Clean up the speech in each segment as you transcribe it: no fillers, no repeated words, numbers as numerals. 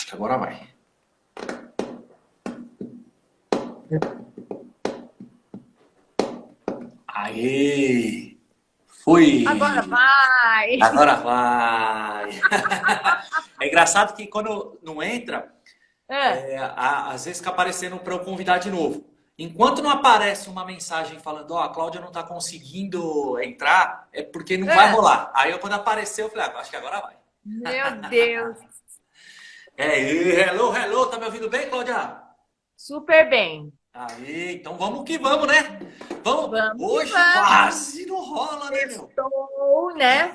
Acho que agora vai. Aê! Fui! Agora vai! Agora vai! É engraçado que quando não entra, É, às vezes fica aparecendo para eu convidar de novo. Enquanto não aparece uma mensagem falando, ó, a Cláudia não está conseguindo entrar, é porque não vai é. rolar. Aí quando apareceu, eu falei, acho que agora vai. Meu Deus, Hello, hello, tá me ouvindo bem, Cláudia? super bem. Aí, então vamos que vamos, né? Vamos. Vamos que Hoje vamos. quase não rola, né, meu? Estou, né?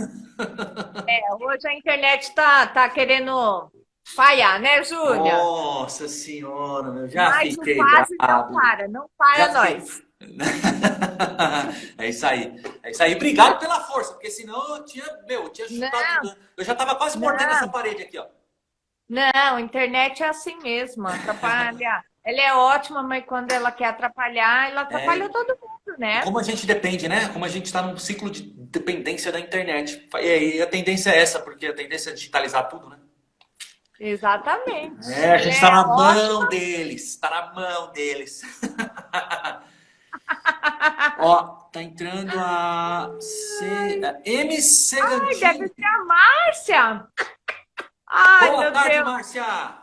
Hoje a internet tá querendo falhar, né, Júnior? Nossa senhora, meu, já Mas o fiquei quase brabo. não para Já fiquei. nós. É isso aí. É isso aí. Obrigado pela força, porque senão eu tinha chutado Não, tudo. Eu já tava quase mordendo essa não, parede aqui, ó. não, a internet é assim mesmo, atrapalha. Ela é ótima, mas quando ela quer atrapalhar, ela atrapalha É, todo mundo, e né? como a gente depende, né? Como a gente está num ciclo de dependência da internet. E a tendência é essa, porque a tendência é digitalizar tudo, né? Exatamente. A Ela gente está é na ótima. mão deles. Está na mão deles. Ó, tá entrando a M. Ai, deve Segantini. ser a Márcia. Ai, Boa meu tarde, Deus. Márcia.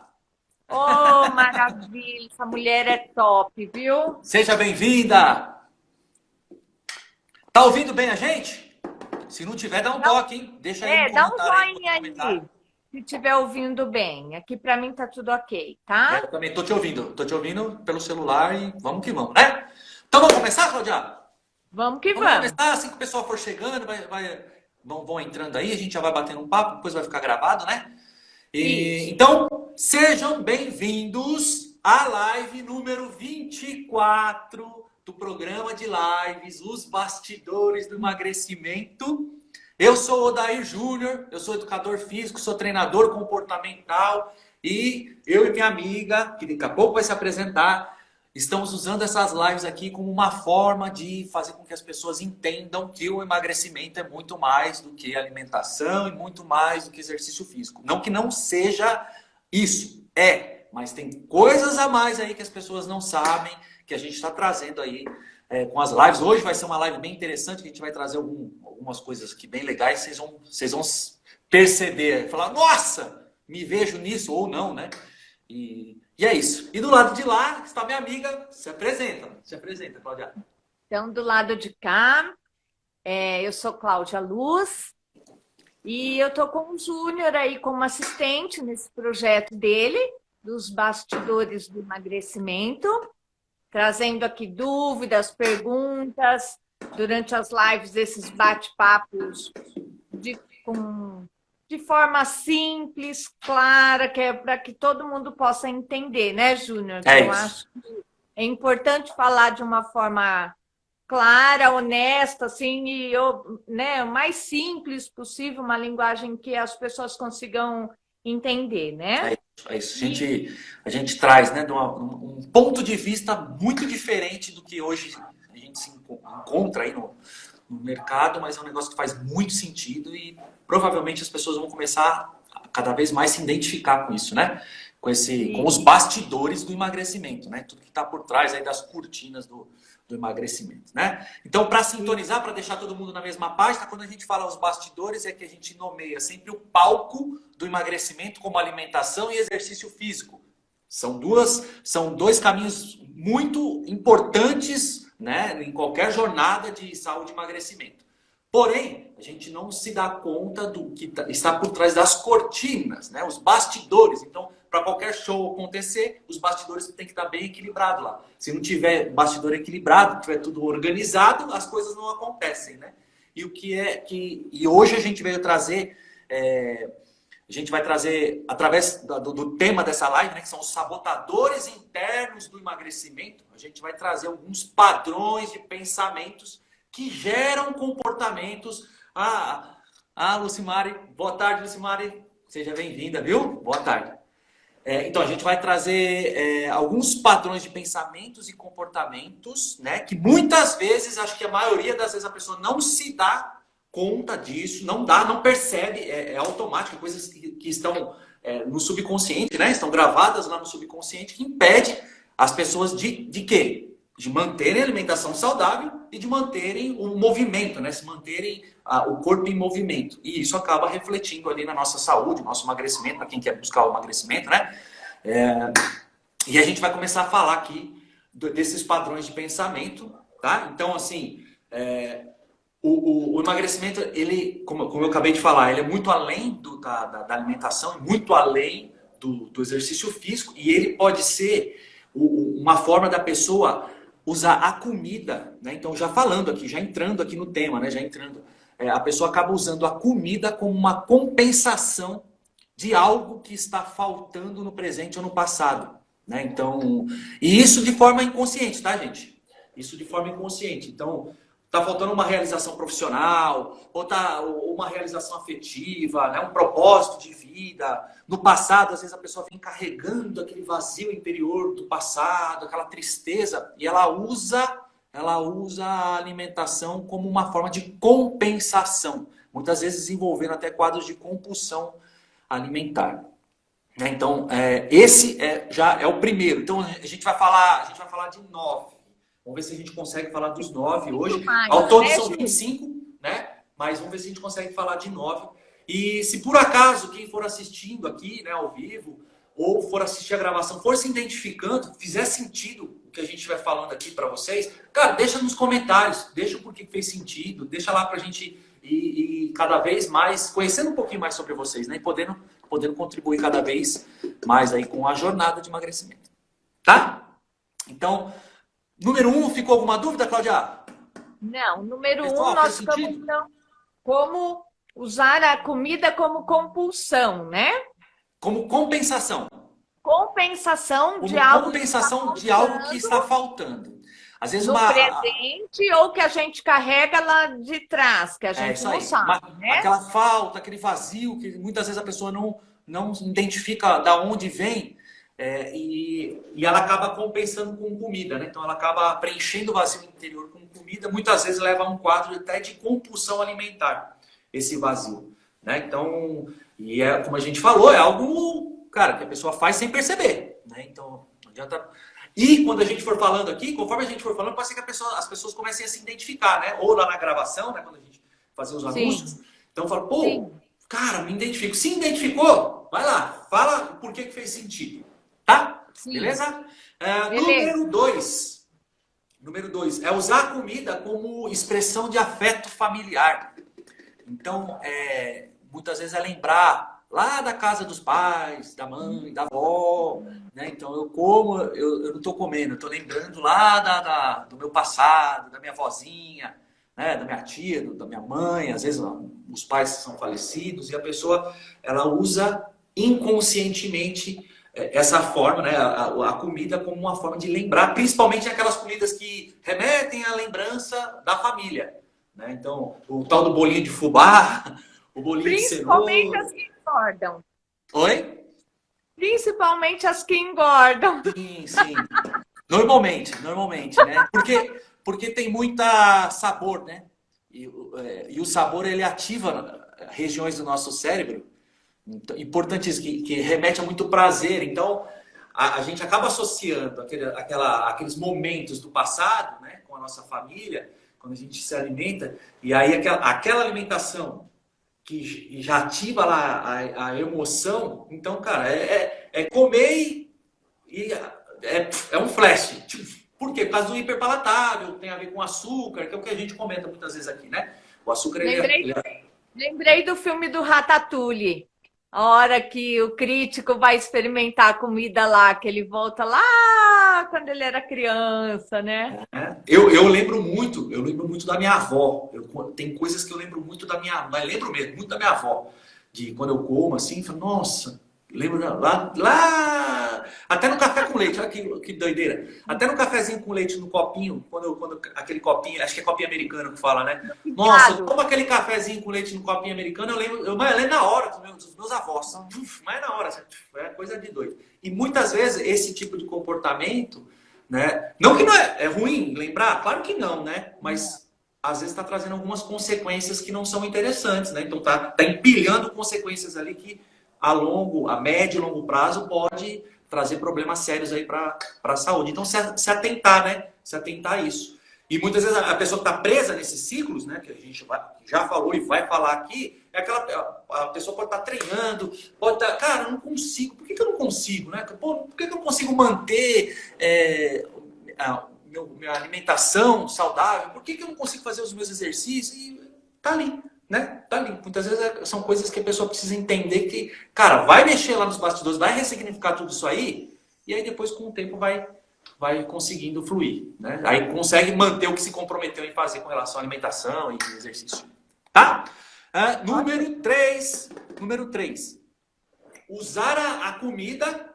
Oh, maravilha. Essa mulher é top, viu? Seja bem-vinda. Tá ouvindo bem a gente? Se não tiver, dá um Dá, toque, hein? Deixa aí um dá um comentário aí, joinha aí, comentário. se estiver ouvindo bem. Aqui pra mim tá tudo ok, Eu tá? também tô te ouvindo. Tô te ouvindo pelo celular e vamos que vamos, né? Então vamos começar, Claudia? Vamos que Vamos vamos. começar, assim que o pessoal for chegando, vão entrando aí, a gente já vai batendo um papo, depois vai ficar gravado, né? Isso. Então, sejam bem-vindos à live número 24 do programa de lives Os Bastidores do Emagrecimento. Eu sou o Odair Júnior, eu sou educador físico, sou treinador comportamental e eu e minha amiga, que daqui a pouco vai se apresentar, estamos usando essas lives aqui como uma forma de fazer com que as pessoas entendam que o emagrecimento é muito mais do que alimentação e muito mais do que exercício físico. Não que não seja isso, mas tem coisas a mais aí que as pessoas não sabem, que a gente está trazendo aí com as lives. Hoje vai ser uma live bem interessante, que a gente vai trazer algumas coisas aqui bem legais, vocês vão perceber, falar, nossa, me vejo nisso ou não, né? E é isso. E do lado de lá está minha amiga. Se apresenta, Cláudia. Então, do lado de cá, eu sou Cláudia Luz e eu tô com o Júnior aí como assistente nesse projeto dele, dos bastidores do emagrecimento, trazendo aqui dúvidas, perguntas, durante as lives, esses bate-papos de, de forma simples, clara, que é para que todo mundo possa entender, né, Júnior? Que É eu isso. acho que é importante falar de uma forma clara, honesta, assim, e né, o mais simples possível, uma linguagem que as pessoas consigam entender, É né? isso. É isso. E, A gente traz, né, um ponto de vista muito diferente do que hoje a gente se encontra aí no mercado, mas é um negócio que faz muito sentido e provavelmente as pessoas vão começar a cada vez mais se identificar com isso, né? Com os e bastidores do emagrecimento, né? Tudo que está por trás aí das cortinas do emagrecimento, né? Então, para sintonizar, para deixar todo mundo na mesma página, quando a gente fala os bastidores, é que a gente nomeia sempre o palco do emagrecimento como alimentação e exercício físico. São dois caminhos muito importantes, né, em qualquer jornada de saúde e emagrecimento. Porém, a gente não se dá conta do que está por trás das cortinas, né, os bastidores. Então, para qualquer show acontecer, os bastidores têm que estar bem equilibrados lá. Se não tiver bastidor equilibrado, tiver tudo organizado, as coisas não acontecem, né? E hoje a gente veio trazer a gente vai trazer, através do tema dessa live, né, que são os sabotadores internos do emagrecimento, a gente vai trazer alguns padrões de pensamentos que geram comportamentos. Lucimari, boa tarde, Lucimari. Seja bem-vinda, viu? Boa tarde. Então, a gente vai trazer alguns padrões de pensamentos e comportamentos, né, que muitas vezes, acho que a maioria das vezes a pessoa não se dá conta disso, não percebe, é automático, coisas que estão no subconsciente, né? Estão gravadas lá no subconsciente, que impede as pessoas de quê? De manterem a alimentação saudável e de manterem o movimento, né? Se manterem o corpo em movimento. E isso acaba refletindo ali na nossa saúde, nosso emagrecimento, para quem quer buscar o emagrecimento, né? E a gente vai começar a falar aqui desses padrões de pensamento, tá? Então, assim, o emagrecimento, ele, como eu acabei de falar, ele é muito além da alimentação, muito além do exercício físico, e ele pode ser uma forma da pessoa usar a comida, né? Então, já falando aqui, já entrando aqui no tema, né? A pessoa acaba usando a comida como uma compensação de algo que está faltando no presente ou no passado, né? Então, e isso de forma inconsciente, tá, gente? Isso de forma inconsciente. Então, tá faltando uma realização profissional, ou uma realização afetiva, né? Um propósito de vida. No passado, às vezes a pessoa vem carregando aquele vazio interior do passado, aquela tristeza, e ela usa a alimentação como uma forma de compensação, muitas vezes desenvolvendo até quadros de compulsão alimentar. Então, esse já é o primeiro. Então, a gente vai falar de 9. Vamos ver se a gente consegue falar dos 9 hoje. Ao todo são 25, né? Mas vamos ver se a gente consegue falar de 9. E se por acaso quem for assistindo aqui, né, ao vivo, ou for assistir a gravação, for se identificando, fizer sentido o que a gente vai falando aqui para vocês, cara, deixa nos comentários, deixa o porquê que fez sentido, deixa lá pra gente ir cada vez mais, conhecendo um pouquinho mais sobre vocês, né? E podendo contribuir cada vez mais aí com a jornada de emagrecimento. Tá? Então, número 1, ficou alguma dúvida, Cláudia? Não, número 1, nós ficamos como usar a comida como compulsão, né? Como compensação. Compensação de algo que está faltando. Às vezes no presente ou que a gente carrega lá de trás, que a gente não sabe, né? Aquela falta, aquele vazio que muitas vezes a pessoa não identifica da onde vem, e ela acaba compensando com comida, né? Então ela acaba preenchendo o vazio interior com comida, muitas vezes leva a um quadro até de compulsão alimentar, esse vazio, né? Então, como a gente falou, é algo, cara, que a pessoa faz sem perceber, né? Então, não adianta. E quando a gente for falando aqui, conforme a gente for falando, pode ser que as pessoas comecem a se identificar, né? Ou lá na gravação, né? Quando a gente fazer os anúncios. Então fala, pô, cara, me identifico. Se identificou, vai lá, fala por que fez sentido. Tá? Sim. Beleza? Número 2. Número 2 é usar a comida como expressão de afeto familiar. Então, muitas vezes é lembrar lá da casa dos pais, da mãe, da avó, né? Então eu não estou comendo, eu estou lembrando lá do meu passado, da minha vozinha, né? Da minha tia, da minha mãe, às vezes os pais são falecidos, e a pessoa ela usa inconscientemente essa forma, né? A comida como uma forma de lembrar, principalmente aquelas comidas que remetem à lembrança da família, né? Então, o tal do bolinho de fubá, o bolinho de cenoura. Principalmente as que engordam. Oi? Principalmente as que engordam. Sim. Normalmente, né? Porque tem muita sabor, né? E o sabor, ele ativa regiões do nosso cérebro importantes que remete a muito prazer. Então, a gente acaba associando aqueles momentos do passado, né, com a nossa família, quando a gente se alimenta, e aí aquela alimentação que já ativa lá a emoção. Então, cara, comer e é um flash. Por quê? Por causa do hiperpalatável, tem a ver com açúcar, que é o que a gente comenta muitas vezes aqui, né? O açúcar, Lembrei do filme do Ratatouille. A hora que o crítico vai experimentar a comida lá, que ele volta lá quando ele era criança, né? Eu lembro muito da minha avó. Tem coisas que eu lembro muito da minha mãe, lembro mesmo, muito da minha avó. De quando eu como assim, falo, nossa, lembro lá, até no café com leite, olha que doideira. Até no cafezinho com leite no copinho, quando aquele copinho, acho que é copinho americano que fala, né? Nossa, toma aquele cafezinho com leite no copinho americano, eu lembro na hora dos meus avós. Mas na hora, é coisa de doido. E muitas vezes esse tipo de comportamento, né? Não que não é ruim lembrar, claro que não, né? Mas às vezes está trazendo algumas consequências que não são interessantes, né? Então tá empilhando consequências ali que a médio e longo prazo pode trazer problemas sérios aí para a saúde. Então, se atentar, né? Se atentar a isso. E muitas vezes a pessoa que está presa nesses ciclos, né? Que a gente já falou e vai falar aqui, é a pessoa pode estar treinando, pode estar, cara, eu não consigo, por que eu não consigo, né? Pô, por que eu não consigo manter minha alimentação saudável? Por que eu não consigo fazer os meus exercícios? E tá ali, né? Tá ali. Muitas vezes são coisas que a pessoa precisa entender que, cara, vai mexer lá nos bastidores, vai ressignificar tudo isso aí, e aí depois com o tempo vai conseguindo fluir, né? Aí consegue manter o que se comprometeu em fazer com relação à alimentação e exercício. Tá? Número 3. Usar a comida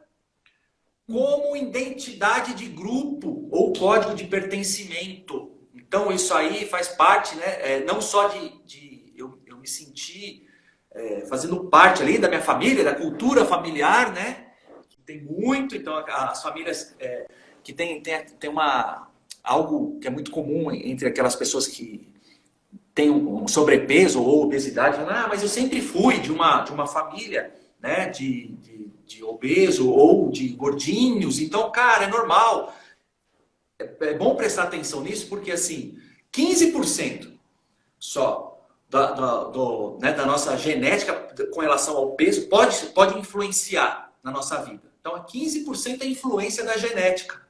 como identidade de grupo ou código de pertencimento. Então, isso aí faz parte, né? Não só de eu me sentir fazendo parte ali da minha família, da cultura familiar, né? Que tem muito, então as famílias que tem algo que é muito comum entre aquelas pessoas que têm um sobrepeso ou obesidade, falando, mas eu sempre fui de uma família, né, de obeso ou de gordinhos, então, cara, é normal. É bom prestar atenção nisso, porque assim, 15% só da nossa genética com relação ao peso pode influenciar na nossa vida. Então, 15% é influência da genética.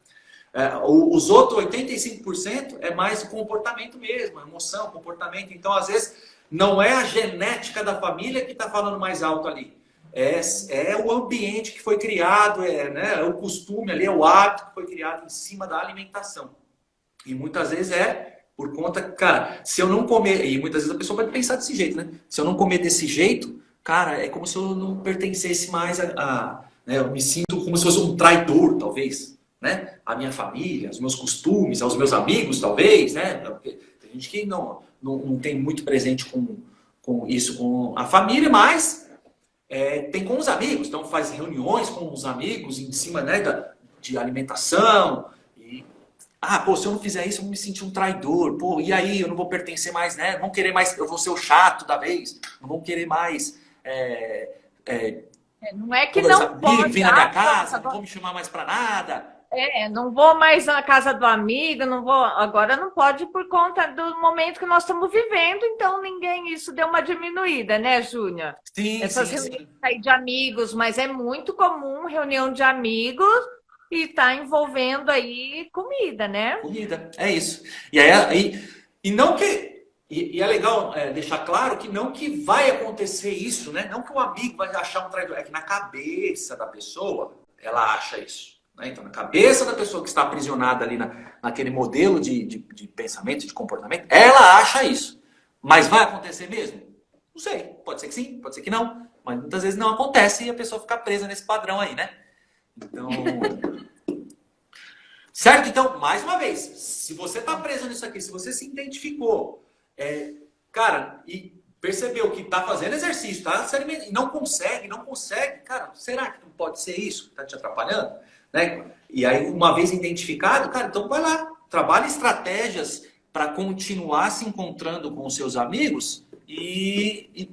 Os outros 85% é mais o comportamento mesmo, a emoção, comportamento. Então, às vezes, não é a genética da família que está falando mais alto ali. É o ambiente que foi criado, né, o costume ali, é o hábito que foi criado em cima da alimentação. E muitas vezes por conta, cara, se eu não comer, e muitas vezes a pessoa vai pensar desse jeito, né? Se eu não comer desse jeito, cara, é como se eu não pertencesse mais né, eu me sinto como se fosse um traidor, talvez, né? A minha família, os meus costumes, aos meus amigos, talvez, né? Porque tem gente que não tem muito presente com isso, com a família, mas tem com os amigos. Então faz reuniões com os amigos em cima, né, de alimentação. E, se eu não fizer isso, eu vou me sentir um traidor. Pô, e aí? Eu não vou pertencer mais, né? Não vão querer mais, eu vou ser o chato da vez. Não vão querer mais... não é que não pode vir na minha casa, não vão me chamar mais para nada. Não vou mais na casa do amigo, não vou. Agora não pode por conta do momento que nós estamos vivendo, então isso deu uma diminuída, né, Júnior? Sim, essas reuniões aí de amigos, mas é muito comum reunião de amigos e tá envolvendo aí comida, né? Comida, é isso. E não que. E é legal deixar claro que não que vai acontecer isso, né? Não que o amigo vai achar um traidor, é que na cabeça da pessoa ela acha isso. Né? Então, na cabeça da pessoa que está aprisionada ali naquele modelo de pensamento, de comportamento, ela acha isso. Mas vai acontecer mesmo? Não sei. Pode ser que sim, pode ser que não. Mas muitas vezes não acontece e a pessoa fica presa nesse padrão aí, né? Então... Certo? Então, mais uma vez, se você está preso nisso aqui, se você se identificou, cara, e percebeu que está fazendo exercício, tá se alimentando, e não consegue, cara, será que não pode ser isso que está te atrapalhando? Né? E aí, uma vez identificado, cara, então vai lá, trabalha estratégias para continuar se encontrando com os seus amigos,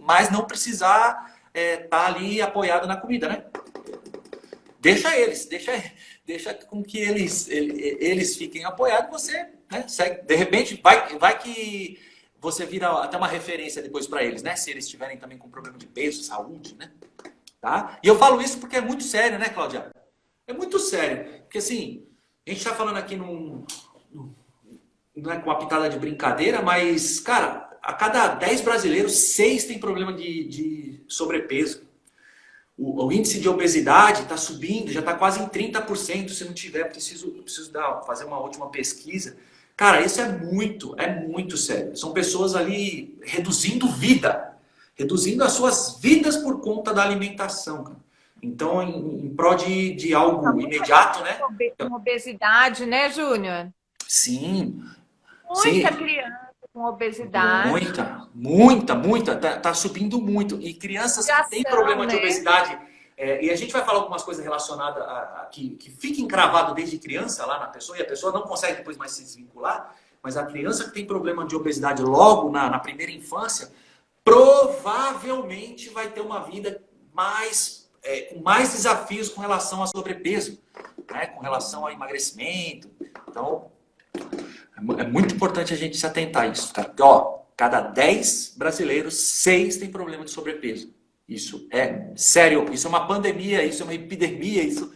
mas não precisar estar ali apoiado na comida, né? Deixa com que eles fiquem apoiados, você, né, segue. De repente, vai que você vira até uma referência depois para eles, né? Se eles estiverem também com problema de peso, saúde, né? Tá? E eu falo isso porque é muito sério, né, Cláudia? É muito sério. Porque assim, a gente está falando aqui não é com uma pitada de brincadeira, mas, cara, a cada 10 brasileiros, 6 têm problema de sobrepeso. O índice de obesidade está subindo, já está quase em 30%. Se não tiver, preciso fazer uma última pesquisa. Cara, isso é muito sério. São pessoas ali reduzindo as suas vidas por conta da alimentação, cara. Então, em prol de algo imediato, né? Com obesidade, né, Júnior? Sim. Muita criança com obesidade. Muita. Tá subindo muito. E crianças que têm problema de obesidade. E a gente vai falar algumas coisas relacionadas que fica encravado desde criança lá na pessoa, e a pessoa não consegue depois mais se desvincular. Mas a criança que tem problema de obesidade logo na primeira infância, provavelmente vai ter uma vida com mais desafios com relação a sobrepeso, né? Com relação a emagrecimento. Então, é muito importante a gente se atentar a isso, cara. Porque, ó, cada 10 brasileiros, 6 têm problema de sobrepeso. Isso é sério, isso é uma pandemia, isso é uma epidemia, isso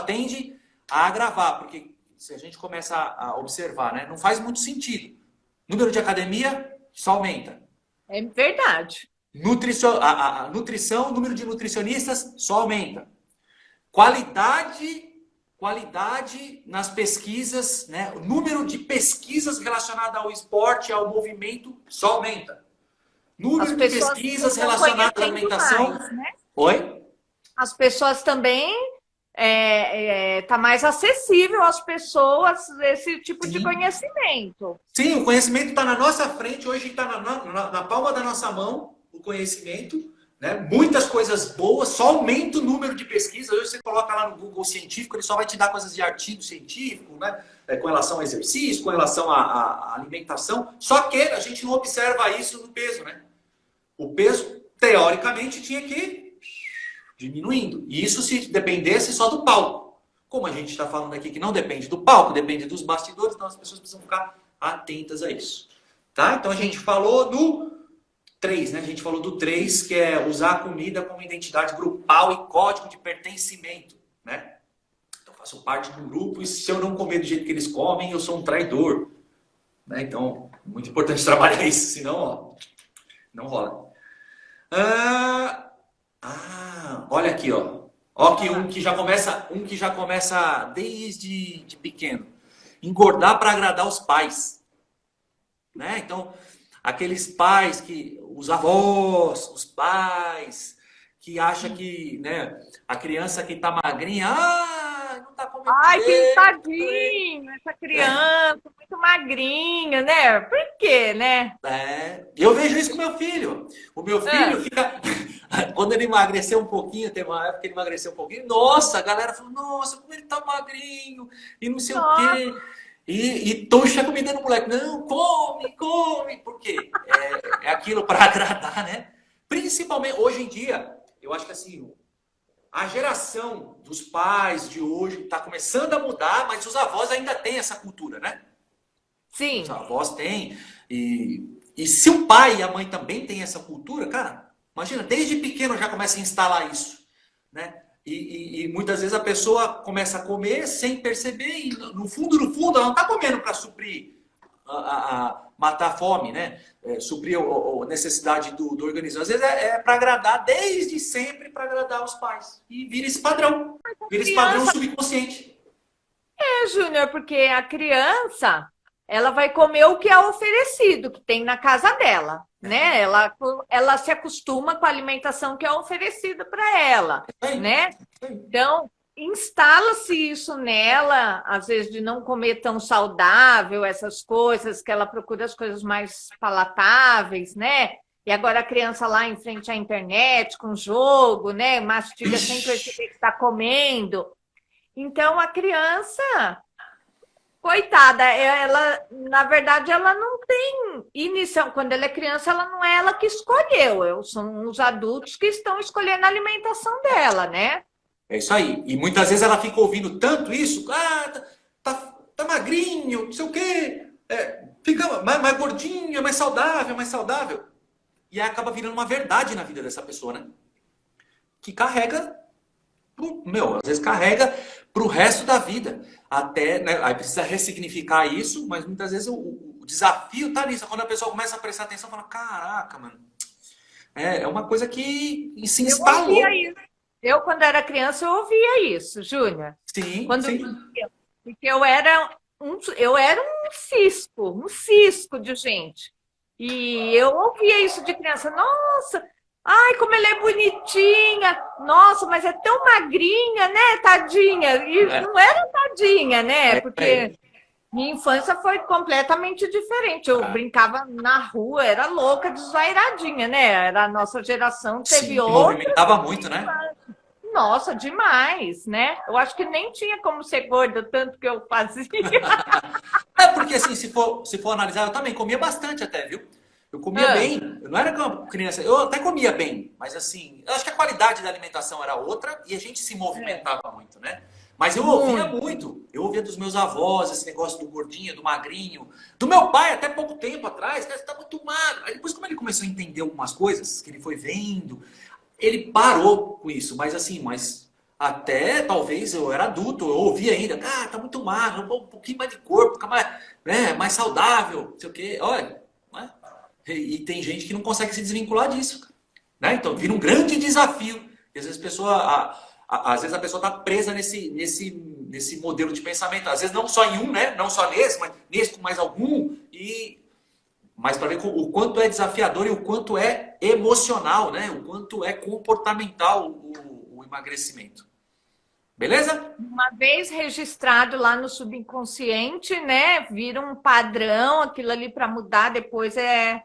tende a agravar, porque se a gente começa a observar, né, não faz muito sentido. Número de academia só aumenta. É verdade. A nutrição, o número de nutricionistas só aumenta. Qualidade nas pesquisas, né? O número de pesquisas relacionadas ao esporte, ao movimento, só aumenta. Número de pesquisas relacionadas à alimentação. Mais, né? Oi? As pessoas também tá mais acessível às pessoas esse tipo de conhecimento. Sim, o conhecimento está na nossa frente, hoje está na palma da nossa mão, o conhecimento. Né? Muitas coisas boas, só aumenta o número de pesquisas. Hoje você coloca lá no Google científico, ele só vai te dar coisas de artigo científico, né? Com relação ao exercício, com relação à alimentação. Só que a gente não observa isso no peso, né? O peso, teoricamente, tinha que ir diminuindo. E isso se dependesse só do palco. Como a gente está falando aqui que não depende do palco, depende dos bastidores, então as pessoas precisam ficar atentas a isso. Tá? Então a gente falou do 3, né? A gente falou do 3, que é usar a comida como identidade grupal e código de pertencimento, né? Então, eu faço parte de um grupo e se eu não comer do jeito que eles comem, eu sou um traidor. Né? Então, muito importante trabalhar isso, senão, ó, não rola. Olha aqui, ó. Ó que um que já começa desde de pequeno. Engordar para agradar os pais. Né? Então, aqueles pais os avós, os pais, que acham que, né, a criança que tá magrinha, não tá comendo que tadinho, essa criança, muito magrinha, né? Por quê, né? Eu vejo isso com meu filho. O meu filho fica... Quando ele emagreceu um pouquinho, teve uma época que ele emagreceu um pouquinho, nossa, a galera falou, nossa, como ele tá magrinho, e não sei o quê. E tocha a comida no moleque. Não, come. Por quê? É aquilo para agradar, né? Principalmente, hoje em dia, eu acho que assim, a geração dos pais de hoje está começando a mudar, mas os avós ainda têm essa cultura, né? Sim. Os avós têm. E se o pai e a mãe também têm essa cultura, cara, imagina, desde pequeno já começa a instalar isso, né? E muitas vezes a pessoa começa a comer sem perceber e no fundo, ela não está comendo para suprir, matar a fome, né? Suprir a necessidade do organismo. Às vezes é para agradar, desde sempre para agradar os pais. E vira esse padrão, esse padrão subconsciente. Júnior, porque a criança, ela vai comer o que é oferecido, que tem na casa dela, né? Ela se acostuma com a alimentação que é oferecida para ela, né? Então, instala-se isso nela, às vezes de não comer tão saudável, essas coisas, que ela procura as coisas mais palatáveis, né? E agora a criança lá em frente à internet, com jogo, né? Mastiga sem perceber que está comendo. Então, a criança... Coitada, na verdade, ela não tem iniciação. Quando ela é criança, ela não é ela que escolheu. São os adultos que estão escolhendo a alimentação dela, né? É isso aí. E muitas vezes ela fica ouvindo tanto isso. Tá magrinho, não sei o quê. Fica mais gordinha, mais saudável. E aí acaba virando uma verdade na vida dessa pessoa, né? Que carrega, às vezes carrega pro resto da vida. Até, né, aí precisa ressignificar isso, mas muitas vezes o desafio tá nisso. Quando a pessoa começa a prestar atenção, fala, caraca, mano, é uma coisa que se instalou. Eu, quando era criança, eu ouvia isso, Júnior. Sim. Porque eu era um cisco de gente. E eu ouvia isso de criança, nossa... Ai, como ela é bonitinha! Nossa, mas é tão magrinha, né, tadinha? E não era tadinha, né? Porque minha infância foi completamente diferente. Eu brincava na rua, era louca, desvairadinha, né? Era a nossa geração, teve outra. Movimentava muito, né? Nossa, demais, né? Eu acho que nem tinha como ser gorda, tanto que eu fazia. Porque assim, se for analisar, eu também comia bastante até, viu? Eu comia bem, eu não era uma criança, eu até comia bem, mas assim, eu acho que a qualidade da alimentação era outra e a gente se movimentava muito, né? Mas eu ouvia muito, eu ouvia dos meus avós esse negócio do gordinho, do magrinho, do meu pai até pouco tempo atrás, cara, você tá muito magro. Aí depois, como ele começou a entender algumas coisas que ele foi vendo, ele parou com isso, mas assim, até talvez eu era adulto, eu ouvia ainda, cara, tá muito magro, um pouquinho mais de corpo, fica mais, né, mais saudável, não sei o quê, olha, né? E tem gente que não consegue se desvincular disso, né? Então vira um grande desafio. Às vezes às vezes a pessoa está presa nesse modelo de pensamento. Às vezes não só em um, né? Não só nesse, mas nesse com mais algum. Mas para ver o quanto é desafiador e o quanto é emocional, né? O quanto é comportamental o emagrecimento. Beleza? Uma vez registrado lá no subconsciente, né? Vira um padrão, aquilo ali para mudar depois é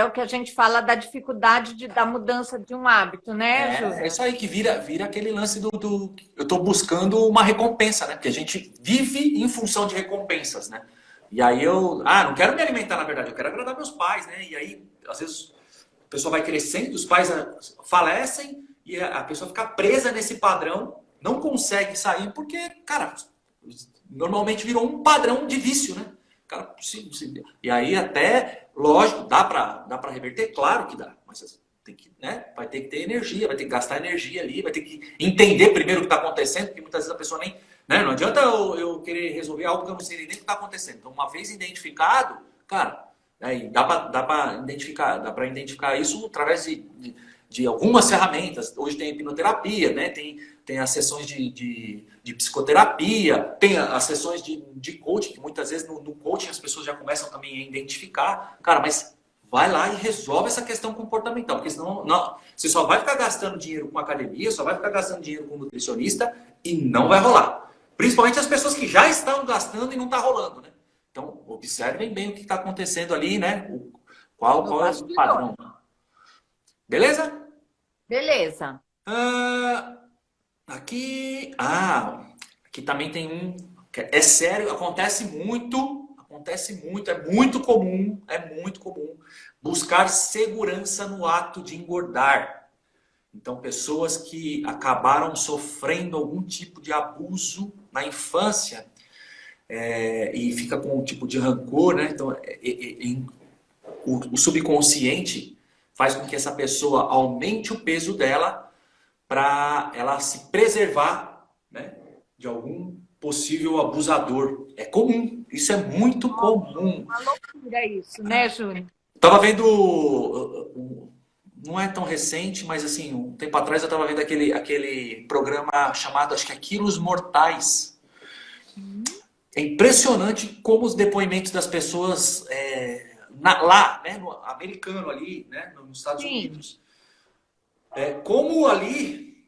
o que a gente fala da dificuldade da mudança de um hábito, né, Júlio? É isso aí que vira aquele lance eu estou buscando uma recompensa, né? Porque a gente vive em função de recompensas, né? E aí não quero me alimentar, na verdade, eu quero agradar meus pais, né? E aí, às vezes, a pessoa vai crescendo, os pais falecem e a pessoa fica presa nesse padrão, não consegue sair porque, cara, normalmente virou um padrão de vício, né? Cara, e aí até, lógico, dá para reverter? Claro que dá, mas tem que, né? Vai ter que ter energia, vai ter que gastar energia ali, vai ter que entender primeiro o que está acontecendo, porque muitas vezes a pessoa nem, né? Não adianta eu querer resolver algo que eu não sei nem o que está acontecendo. Então, uma vez identificado, cara, aí dá para identificar isso através de algumas ferramentas. Hoje tem hipnoterapia, né? Tem as sessões de psicoterapia, tem as sessões de coaching, que muitas vezes no coaching as pessoas já começam também a identificar. Cara, mas vai lá e resolve essa questão comportamental, porque senão você só vai ficar gastando dinheiro com academia, só vai ficar gastando dinheiro com nutricionista e não vai rolar. Principalmente as pessoas que já estão gastando e não está rolando, né? Então, observem bem o que está acontecendo ali, né? Qual é o padrão. Beleza? Beleza. Aqui também tem um. É sério, acontece muito, é muito comum buscar segurança no ato de engordar. Então, pessoas que acabaram sofrendo algum tipo de abuso na infância e fica com um tipo de rancor, né? Então, o subconsciente faz com que essa pessoa aumente o peso dela para ela se preservar, né, de algum possível abusador. É comum, isso é muito comum. Uma loucura isso, né, Júnior? Tava vendo, não é tão recente, mas assim, um tempo atrás eu estava vendo aquele programa chamado, acho que é Quilos Mortais. É impressionante como os depoimentos das pessoas lá, né, no americano ali, né, nos Estados Unidos, como ali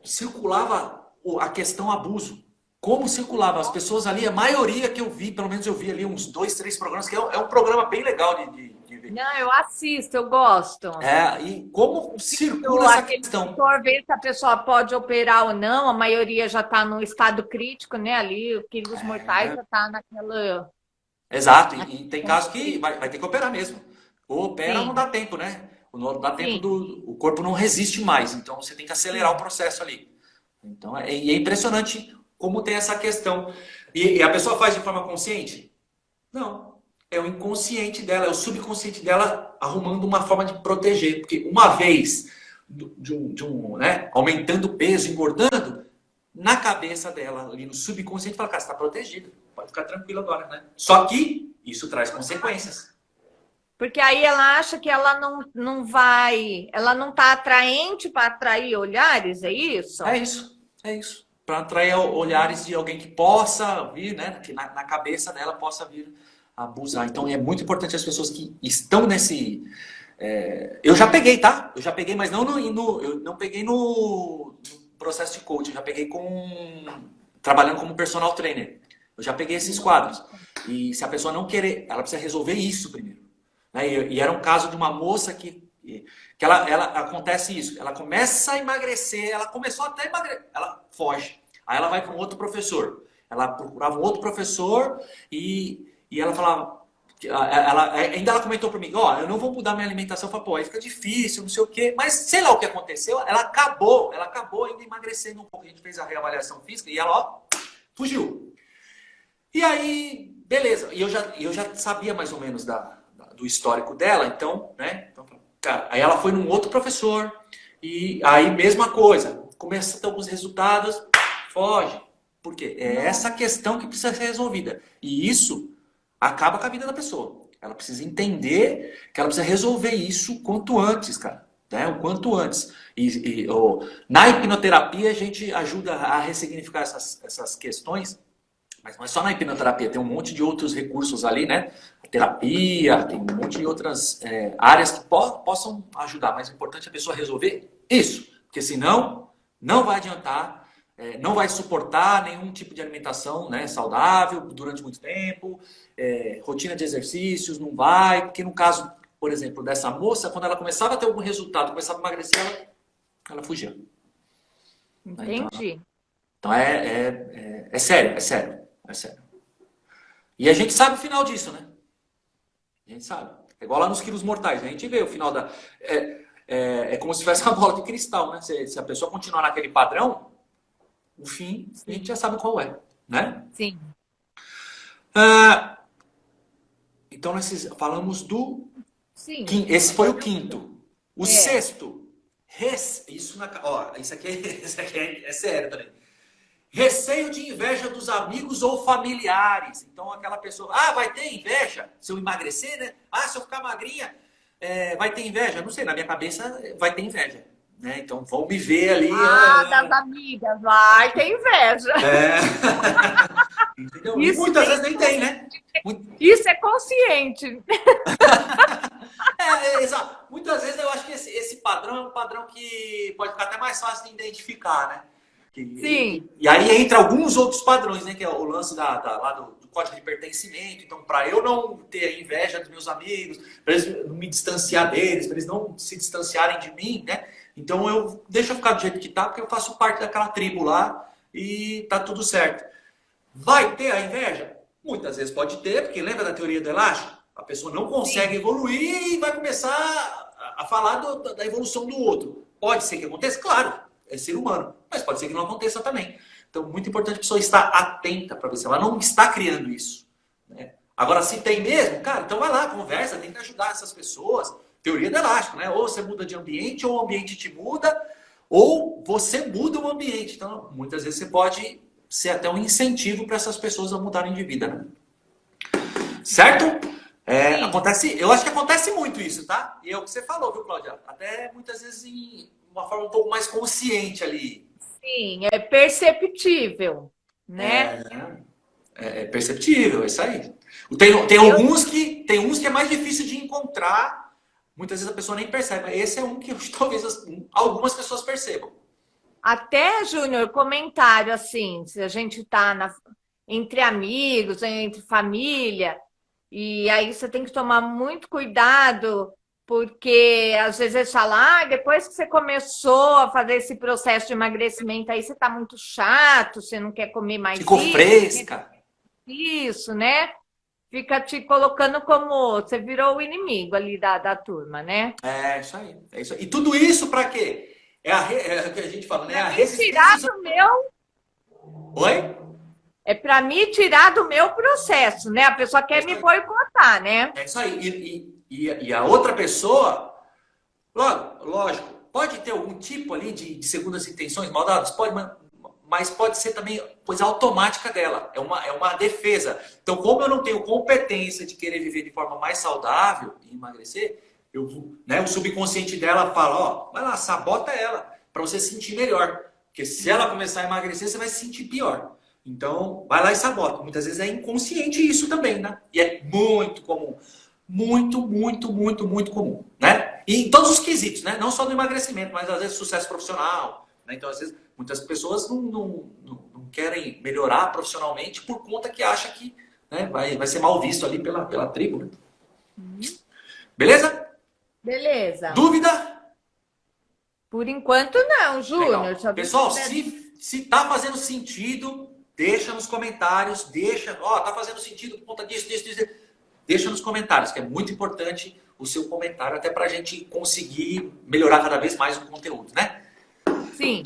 circulava a questão abuso. Como circulava as pessoas ali, a maioria que eu vi, pelo menos eu vi ali uns 2, 3 programas, que é um programa bem legal de ver. Não, eu assisto, eu gosto. E como circula essa questão. Por ver se a pessoa pode operar ou não, a maioria já está no estado crítico, né? Ali, o quilos mortais já está naquela... Exato, e tem casos que vai ter que operar mesmo. Ou opera ou não dá tempo, né? Não dá tempo o corpo não resiste mais, então você tem que acelerar o processo ali. Então, é impressionante como tem essa questão. E a pessoa faz de forma consciente? Não. É o inconsciente dela, é o subconsciente dela arrumando uma forma de proteger. Porque uma vez né, aumentando o peso, engordando, na cabeça dela, ali no subconsciente, fala, cara, você está protegido. Pode ficar tranquilo agora, né? Só que isso traz consequências. Porque aí ela acha que ela não vai... Ela não está atraente para atrair olhares, é isso? É isso. Para atrair olhares de alguém que possa vir, né? Que na cabeça dela possa vir abusar. Então é muito importante as pessoas que estão nesse... eu já peguei, tá? Eu já peguei, mas eu não peguei no processo de coaching. Eu já peguei trabalhando como personal trainer. Eu já peguei esses quadros. E se a pessoa não querer, ela precisa resolver isso primeiro. E era um caso de uma moça que ela acontece isso. Ela começa a emagrecer, ela começou até a emagrecer, ela foge. Aí ela vai para um outro professor. Ela procurava um outro professor e ela falava, Ainda ela comentou para mim, ó, eu não vou mudar minha alimentação. Eu falei, pô, aí fica difícil, não sei o quê. Mas sei lá o que aconteceu, ela acabou ainda emagrecendo um pouco. A gente fez a reavaliação física e ela, ó, fugiu. E aí, beleza. E eu já sabia mais ou menos do histórico dela, então, né? Então, cara, aí ela foi num outro professor e aí mesma coisa. Começa a ter alguns resultados, foge. Por quê? É essa questão que precisa ser resolvida. E isso acaba com a vida da pessoa. Ela precisa entender que ela precisa resolver isso quanto antes, cara. Né? O quanto antes. Na hipnoterapia, a gente ajuda a ressignificar essas questões. Mas não é só na hipnoterapia, tem um monte de outros recursos ali, né? A terapia, tem um monte de outras áreas que possam ajudar. Mas o importante é a pessoa resolver isso. Porque senão, não vai adiantar. Não vai suportar nenhum tipo de alimentação, né, saudável durante muito tempo, rotina de exercícios, não vai, porque no caso, por exemplo, dessa moça, quando ela começava a ter algum resultado, começava a emagrecer, ela fugia. Entendi. Então é sério, é sério, é sério. E a gente sabe o final disso, né? A gente sabe. É igual lá nos quilos mortais, né? A gente vê o final da... É como se tivesse uma bola de cristal, né? Se a pessoa continuar naquele padrão, o fim, a gente já sabe qual é, né? Sim. Então, nós falamos do... Sim. Esse foi o quinto. O sexto. Isso aqui é sério também. Receio de inveja dos amigos ou familiares. Então, aquela pessoa... vai ter inveja se eu emagrecer, né? Se eu ficar magrinha, vai ter inveja? Não sei, na minha cabeça vai ter inveja. Né? Então vão me ver ali. Das amigas, vai ter inveja. Entendeu? E muitas vezes nem tem, né? Isso é consciente. Exato. Muitas vezes eu acho que esse padrão é um padrão que pode ficar até mais fácil de identificar, né? Sim. E aí entra alguns outros padrões, né? Que é o lance lá do código de pertencimento. Então, para eu não ter inveja dos meus amigos, para eles não me distanciar deles, para eles não se distanciarem de mim, né? Então eu deixo ficar do jeito que tá, porque eu faço parte daquela tribo lá e tá tudo certo. Vai ter a inveja? Muitas vezes pode ter, porque lembra da teoria do elástico? A pessoa não consegue evoluir e vai começar a falar da evolução do outro. Pode ser que aconteça? Claro, é ser humano. Mas pode ser que não aconteça também. Então, muito importante a pessoa estar atenta para ver se ela não está criando isso. Né? Agora, se tem mesmo, cara, então vai lá, conversa, tenta ajudar essas pessoas. Teoria do elástico, né? Ou você muda de ambiente, ou o ambiente te muda, ou você muda o ambiente. Então, muitas vezes você pode ser até um incentivo para essas pessoas a mudarem de vida, né? Certo? Acontece, eu acho que acontece muito isso, tá? E é o que você falou, viu, Cláudia? Até muitas vezes em uma forma um pouco mais consciente ali. Sim, é perceptível, né? É perceptível, é isso aí. Tem uns que é mais difícil de encontrar. Muitas vezes a pessoa nem percebe. Esse é um que talvez algumas pessoas percebam. Até, Júnior, comentário assim, se a gente está entre amigos, entre família, e aí você tem que tomar muito cuidado, porque às vezes eles falam, depois que você começou a fazer esse processo de emagrecimento, aí você está muito chato, você não quer comer mais Ficou fresca. Isso, né? Fica te colocando como... Você virou o inimigo ali da turma, né? É isso aí. E tudo isso para quê? É o que a gente fala, né? A resistência... Tirar do meu... Oi? É para me tirar do meu processo, né? A pessoa quer me boicotar, né? É isso aí. E a outra pessoa, lógico, pode ter algum tipo ali de segundas intenções maldadas? Pode, mas pode ser também coisa automática dela. É uma defesa. Então, como eu não tenho competência de querer viver de forma mais saudável e emagrecer, o subconsciente dela fala, vai lá, sabota ela, para você se sentir melhor. Porque se ela começar a emagrecer, você vai se sentir pior. Então, vai lá e sabota. Muitas vezes é inconsciente isso também, né? E é muito comum. Muito, muito, muito, muito comum, né? E em todos os quesitos, né? Não só no emagrecimento, mas às vezes sucesso profissional, né? Então, às vezes, muitas pessoas não querem melhorar profissionalmente por conta que acha que, né, vai ser mal visto ali pela tribo, né? Beleza? Beleza. Dúvida? Por enquanto não, Júnior. Pessoal, se tá fazendo sentido, deixa nos comentários, tá fazendo sentido por conta disso. deixa nos comentários, que é muito importante o seu comentário, até para a gente conseguir melhorar cada vez mais o conteúdo, né? Sim.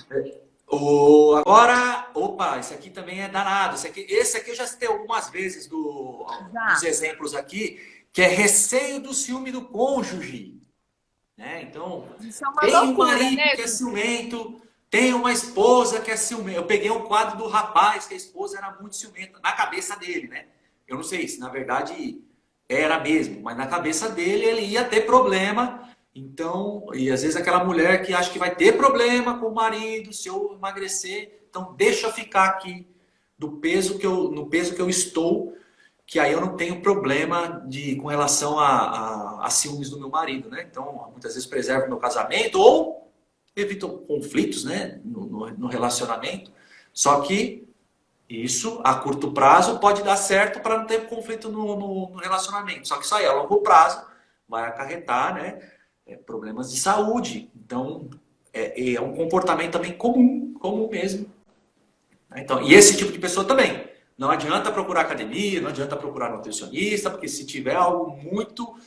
Agora, opa, esse aqui também é danado. Esse aqui eu já citei algumas vezes dos exemplos aqui, que é receio do ciúme do cônjuge. Né? Então, isso é uma tem loucura, um marido né? que é ciumento, tem uma esposa que é ciumenta. Eu peguei um quadro do rapaz que a esposa era muito ciumenta, na cabeça dele, né? Eu não sei se na verdade era mesmo, mas na cabeça dele ele ia ter problema. Então, e às vezes aquela mulher que acha que vai ter problema com o marido se eu emagrecer, então deixa eu ficar aqui no peso que eu estou, que aí eu não tenho problema com relação a ciúmes do meu marido, né? Então, muitas vezes preservo meu casamento ou evito conflitos, né, no relacionamento. Só que isso, a curto prazo, pode dar certo para não ter conflito no relacionamento. Só que isso aí, a longo prazo, vai acarretar, né, problemas de saúde. Então, é um comportamento também comum mesmo. Então, e esse tipo de pessoa também. Não adianta procurar academia, não adianta procurar nutricionista, porque se tiver algo muito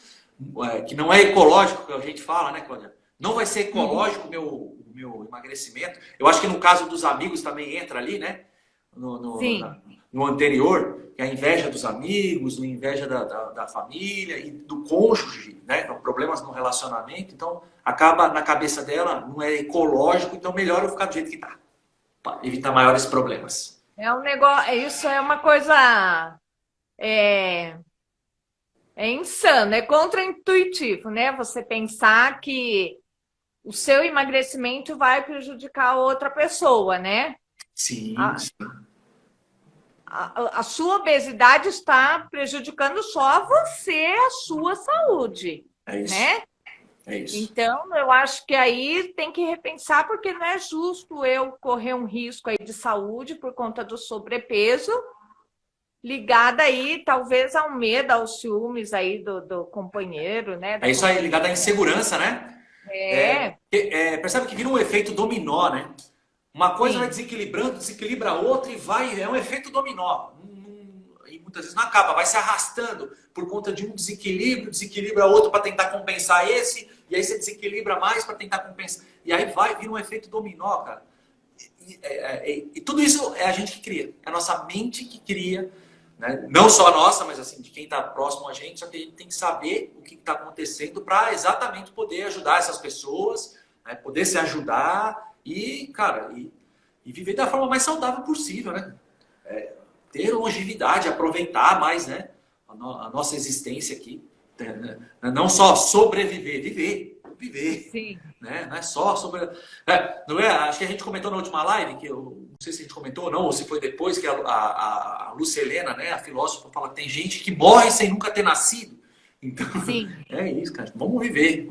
que não é ecológico, que a gente fala, né, Cláudia? Não vai ser ecológico o meu emagrecimento. Eu acho que no caso dos amigos também entra ali, né? No anterior, que é a inveja dos amigos, a inveja da família e do cônjuge, né? Então, problemas no relacionamento. Então, acaba na cabeça dela, não é ecológico, então melhor eu ficar do jeito que tá, para evitar maiores problemas. É um negócio, isso é uma coisa é insano, é contraintuitivo, né? Você pensar que o seu emagrecimento vai prejudicar outra pessoa, né? Sim, sim. A sua obesidade está prejudicando só você, a sua saúde, né? É isso. Então, eu acho que aí tem que repensar, porque não é justo eu correr um risco aí de saúde por conta do sobrepeso, ligada aí, talvez, ao medo, aos ciúmes aí do companheiro, né? É isso aí, ligado à insegurança, né? Percebe que vira um efeito dominó, né? Uma coisa vai desequilibrando, desequilibra a outra e vai. É um efeito dominó. E muitas vezes não acaba, vai se arrastando por conta de um desequilíbrio, desequilibra outro para tentar compensar esse, e aí você desequilibra mais para tentar compensar. E aí vira um efeito dominó, cara. E tudo isso é a gente que cria, é a nossa mente que cria, né? Não só a nossa, mas assim, de quem está próximo a gente, só que a gente tem que saber o que está acontecendo para exatamente poder ajudar essas pessoas, né? Poder se ajudar e, cara, e viver da forma mais saudável possível, né? Ter longevidade, aproveitar mais, né, a nossa existência aqui. Não só sobreviver, viver. Sim. Né? Não é só sobre... não é? Acho que a gente comentou na última live, que eu não sei se a gente comentou ou não, ou se foi depois, que a Lucelena, né, a filósofa, fala que tem gente que morre sem nunca ter nascido. Então, sim. É isso, cara. Vamos viver.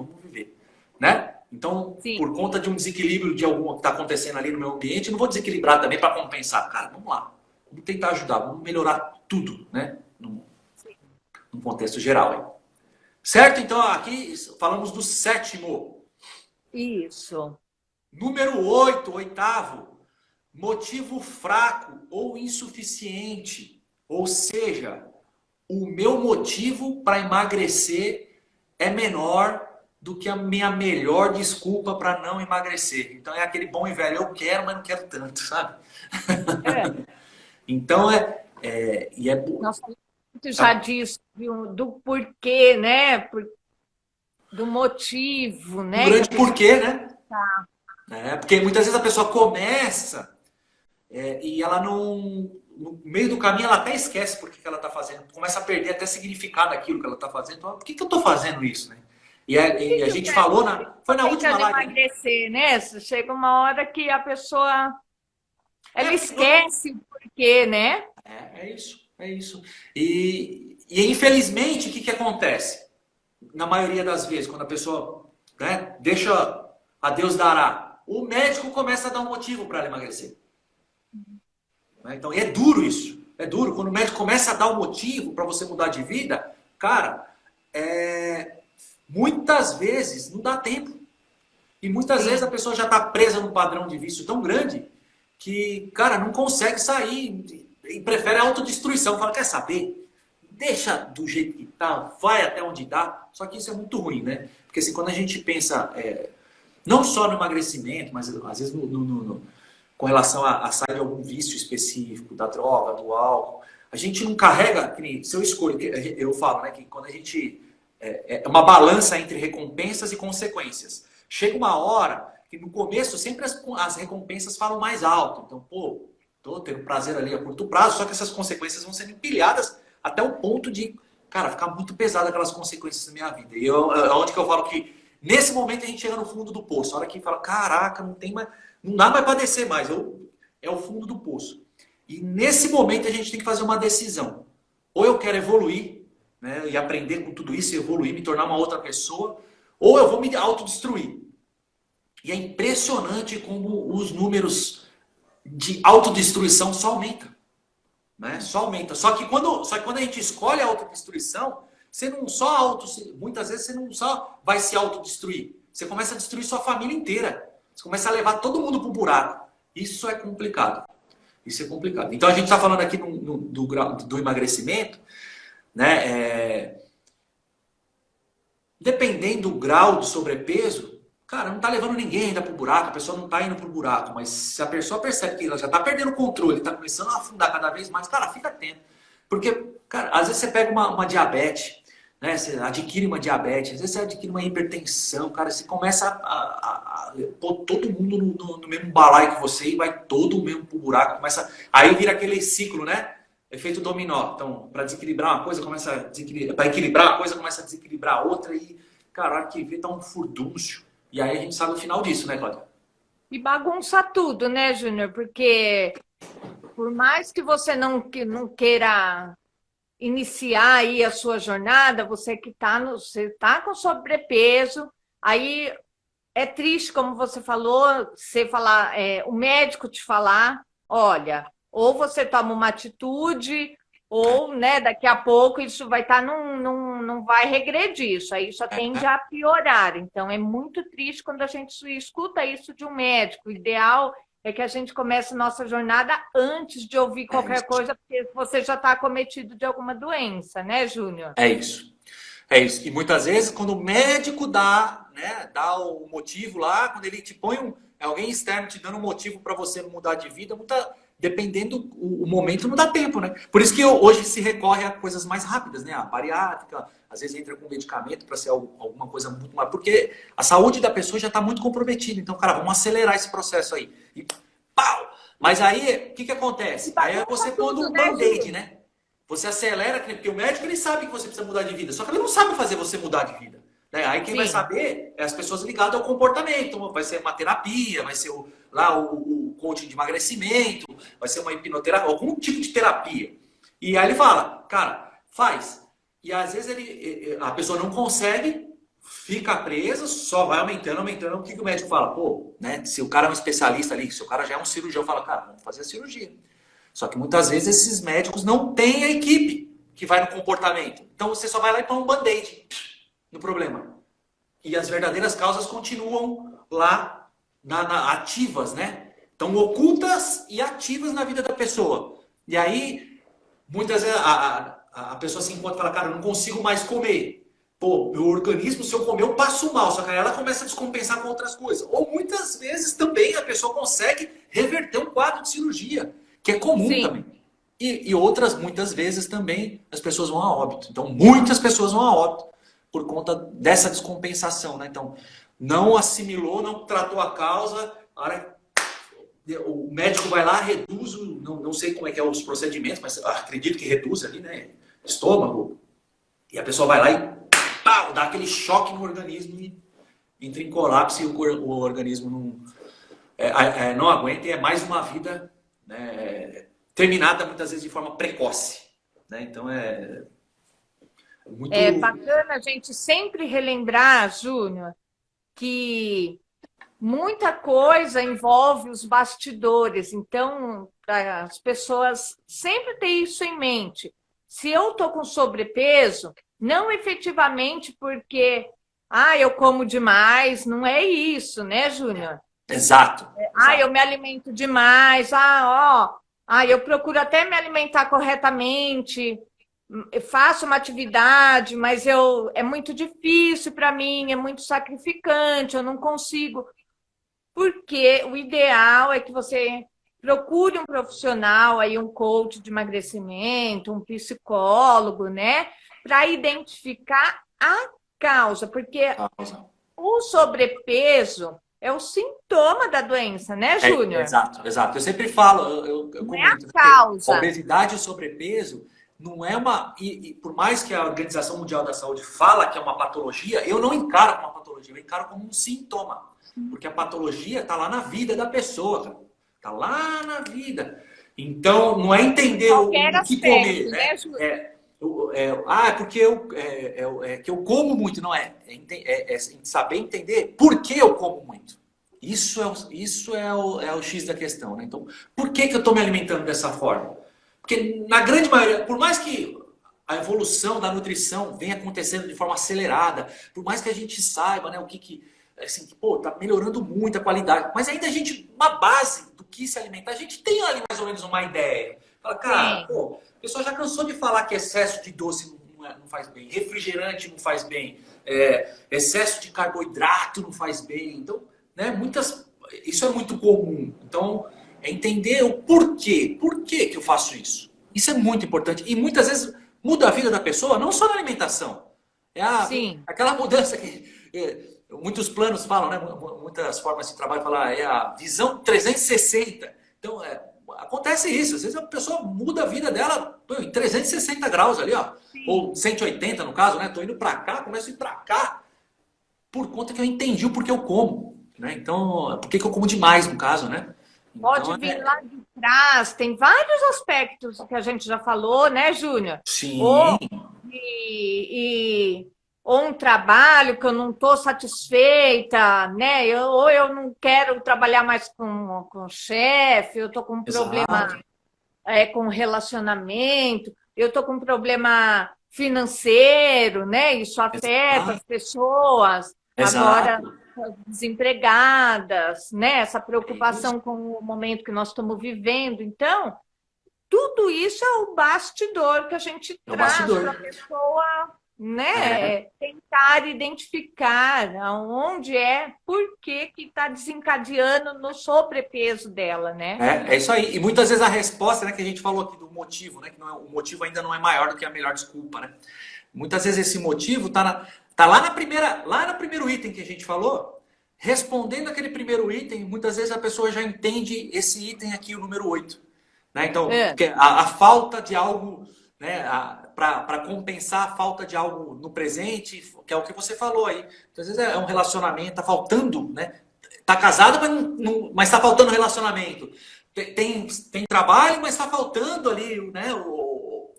Né? Então, Sim. Por conta de um desequilíbrio de alguma que está acontecendo ali no meu ambiente, eu não vou desequilibrar também para compensar. Cara, vamos lá. Vamos tentar ajudar, vamos melhorar tudo, né? Num contexto geral. Aí. Certo? Então, aqui falamos do 7º. Isso. Número 8, 8º. Motivo fraco ou insuficiente. Ou seja, o meu motivo para emagrecer é menor do que a minha melhor desculpa para não emagrecer. Então, é aquele bom e velho, eu quero, mas não quero tanto, sabe? Então, Nós falamos já disso, do porquê, né? Do motivo, né? Um grande porquê, né? Tá. Porque muitas vezes a pessoa começa e ela não... No meio do caminho ela até esquece por que ela está fazendo. Começa a perder até significado daquilo que ela está fazendo. Então, por que eu estou fazendo isso, né? E a gente falou, foi na última live. Emagrecer, né? Chega uma hora que a pessoa... Ela esquece o porquê, né? É isso. E infelizmente, o que acontece? Na maioria das vezes, quando a pessoa, né, deixa a Deus dará, o médico começa a dar um motivo para ela emagrecer. Então, é duro isso. É duro. Quando o médico começa a dar um motivo para você mudar de vida, cara, muitas vezes não dá tempo. E muitas vezes a pessoa já está presa num padrão de vício tão grande que, cara, não consegue sair e prefere a autodestruição. Fala, quer saber? deixa do jeito que tá, vai até onde dá. Só que isso é muito ruim, né? Porque assim, quando a gente pensa, não só no emagrecimento, mas às vezes com relação a sair de algum vício específico, da droga, do álcool, a gente não carrega, que nem, se eu escolho, eu falo, né, que quando a gente é uma balança entre recompensas e consequências. Chega uma hora que no começo sempre as recompensas falam mais alto. Então, pô, tô tendo prazer ali a curto prazo, só que essas consequências vão sendo empilhadas até o ponto de, cara, ficar muito pesado aquelas consequências na minha vida. E onde que eu falo que nesse momento a gente chega no fundo do poço. A hora que fala, caraca, não dá mais para descer mais. É o fundo do poço. E nesse momento a gente tem que fazer uma decisão. Ou eu quero evoluir, né, e aprender com tudo isso, evoluir, me tornar uma outra pessoa, ou eu vou me autodestruir. E é impressionante como os números de autodestruição só aumentam. Né? Só aumenta. Só que quando a gente escolhe a autodestruição, você não só muitas vezes você não só vai se autodestruir, você começa a destruir sua família inteira. Você começa a levar todo mundo pro buraco. Isso é complicado. Isso é complicado. Então a gente está falando aqui do emagrecimento, né? Dependendo do grau de sobrepeso, cara, não está levando ninguém ainda pro buraco, a pessoa não está indo pro buraco, mas se a pessoa percebe que ela já está perdendo o controle, está começando a afundar cada vez mais, cara, fica atento. Porque, cara, às vezes você pega uma diabetes, né? Você adquire uma diabetes, às vezes você adquire uma hipertensão, cara, você começa a pôr todo mundo no mesmo balaio que você e vai todo mesmo pro buraco, aí vira aquele ciclo, né? Efeito dominó. Então, para desequilibrar uma coisa, começa a desequilibrar, para equilibrar uma coisa, começa a desequilibrar a outra e, cara, que vê, tá um furdúncio. E aí a gente sabe o final disso, né, Cláudia? E bagunça tudo, né, Júnior? Porque por mais que você não queira iniciar aí a sua jornada, você tá com sobrepeso, aí é triste, como você falou, o médico te falar, olha, ou você toma uma atitude, ou, né, daqui a pouco isso vai estar, não vai regredir, isso aí só tende a piorar. Então, é muito triste quando a gente escuta isso de um médico. O ideal é que a gente comece nossa jornada antes de ouvir qualquer coisa, porque você já está acometido de alguma doença, né, Júnior? É isso. É isso. E muitas vezes, quando o médico dá o motivo lá, quando ele te põe alguém externo te dando um motivo para você mudar de vida, dependendo o momento, não dá tempo, né? Por isso que hoje se recorre a coisas mais rápidas, né? A bariátrica, às vezes entra com medicamento para ser alguma coisa muito mais... Porque a saúde da pessoa já está muito comprometida. Então, cara, vamos acelerar esse processo aí. E pau! Mas aí, o que acontece? Aí você põe um band-aid, né? Você acelera, porque o médico ele sabe que você precisa mudar de vida, só que ele não sabe fazer você mudar de vida. Né? Aí quem vai saber é as pessoas ligadas ao comportamento. Vai ser uma terapia, vai ser o coaching de emagrecimento, vai ser uma hipnoterapia, algum tipo de terapia. E aí ele fala, cara, faz. E às vezes a pessoa não consegue, fica presa, só vai aumentando. O que o médico fala? Pô, né? Se o cara é um especialista ali, se o cara já é um cirurgião, fala, cara, vamos fazer a cirurgia. Só que muitas vezes esses médicos não têm a equipe que vai no comportamento. Então você só vai lá e põe um band-aid no problema. E as verdadeiras causas continuam lá ativas, né? Então ocultas e ativas na vida da pessoa. E aí, muitas vezes a pessoa se encontra e fala, cara, eu não consigo mais comer. Pô, meu organismo, se eu comer, eu passo mal. Só que aí ela começa a descompensar com outras coisas. Ou muitas vezes também a pessoa consegue reverter um quadro de cirurgia. Que é comum também. E outras, muitas vezes também, as pessoas vão a óbito. Então, muitas pessoas vão a óbito por conta dessa descompensação, né? Então, não assimilou, não tratou a causa, o médico vai lá, reduz, não sei como é que é os procedimentos, mas acredito que reduz ali, né? Estômago. E a pessoa vai lá e pau, dá aquele choque no organismo e entra em colapso e o organismo não aguenta e é mais uma vida... Né, terminada muitas vezes de forma precoce, né? Então é muito... É bacana a gente sempre relembrar, Júnior, que muita coisa envolve os bastidores. Então, para as pessoas sempre ter isso em mente. Se eu estou com sobrepeso, não efetivamente porque eu como demais, não é isso, né, Júnior? Exato. Eu me alimento demais, eu procuro até me alimentar corretamente, eu faço uma atividade, mas é muito difícil para mim, é muito sacrificante, eu não consigo. Porque o ideal é que você procure um profissional, aí um coach de emagrecimento, um psicólogo, né? Para identificar a causa, porque o sobrepeso é o sintoma da doença, né, Júnior? Exato, exato. Eu sempre falo, eu Não é a comento, causa. a obesidade e o sobrepeso não é uma... E por mais que a Organização Mundial da Saúde fala que é uma patologia, eu não encaro como uma patologia, eu encaro como um sintoma. Porque a patologia está lá na vida da pessoa, cara. Está lá na vida. Então, não é entender o que comer, né? Porque que eu como muito. Não é. É saber entender por que eu como muito. Isso é o X da questão, né? Então, por que eu estou me alimentando dessa forma? Porque na grande maioria, por mais que a evolução da nutrição venha acontecendo de forma acelerada, por mais que a gente saiba, né, o que assim, pô, tá melhorando muito a qualidade, mas ainda a gente, uma base do que se alimentar, a gente tem ali mais ou menos uma ideia. Fala, cara, pô, a pessoa já cansou de falar que excesso de doce não faz bem, refrigerante não faz bem, excesso de carboidrato não faz bem. Então, né, isso é muito comum. Então, é entender o porquê. Por que eu faço isso? Isso é muito importante. E muitas vezes muda a vida da pessoa, não só na alimentação. Aquela mudança que muitos planos falam, né? Muitas formas de trabalho falam, é a visão 360. Então, acontece isso. Às vezes a pessoa muda a vida dela em 360 graus ali, ó. Sim. Ou 180 no caso, né? Tô indo para cá, começo a ir para cá. Por conta que eu entendi o porquê eu como. Né? Então, por que eu como demais, no caso, né? Pode vir lá de trás, tem vários aspectos que a gente já falou, né, Júnior? Sim. Ou um trabalho que eu não estou satisfeita, né? Ou eu não quero trabalhar mais com o chefe, eu estou com um problema com relacionamento, eu estou com um problema financeiro, né? Isso afeta as pessoas. Agora, desempregadas, né? Essa preocupação com o momento que nós estamos vivendo. Então, tudo isso é o bastidor que a gente traz para a pessoa, né? Tentar identificar aonde por que está desencadeando no sobrepeso dela, né? É isso aí. E muitas vezes a resposta, né, que a gente falou aqui do motivo, né? Que o motivo ainda não é maior do que a melhor desculpa, né? Muitas vezes esse motivo tá lá no primeiro item que a gente falou, respondendo aquele primeiro item, muitas vezes a pessoa já entende esse item aqui, o númnúmero 8. Né? Então, a falta de algo, né, para compensar a falta de algo no presente, que é o que você falou aí. Às vezes é um relacionamento, tá faltando, né? Tá casado, mas tá faltando relacionamento. Tem trabalho, mas tá faltando ali, né,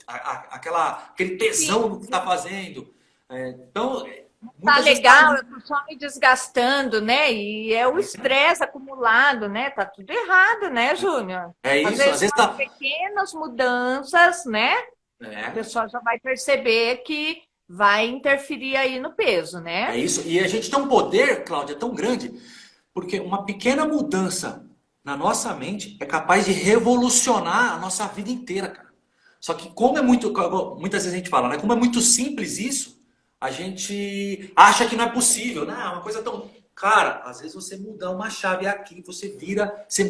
aquele tesão no que tá fazendo. Então, tá legal, eu tô só me desgastando, né? E é o estresse acumulado, né? Tá tudo errado, né, Júnior? Isso, às vezes tá... pequenas mudanças, né? A pessoa já vai perceber que vai interferir aí no peso, né? É isso. E a gente tem um poder, Cláudia, tão grande, porque uma pequena mudança na nossa mente é capaz de revolucionar a nossa vida inteira, cara. Só que como muitas vezes a gente fala, né? Como é muito simples isso, a gente acha que não é possível, né? É uma coisa tão... Cara, às vezes você mudar uma chave aqui, você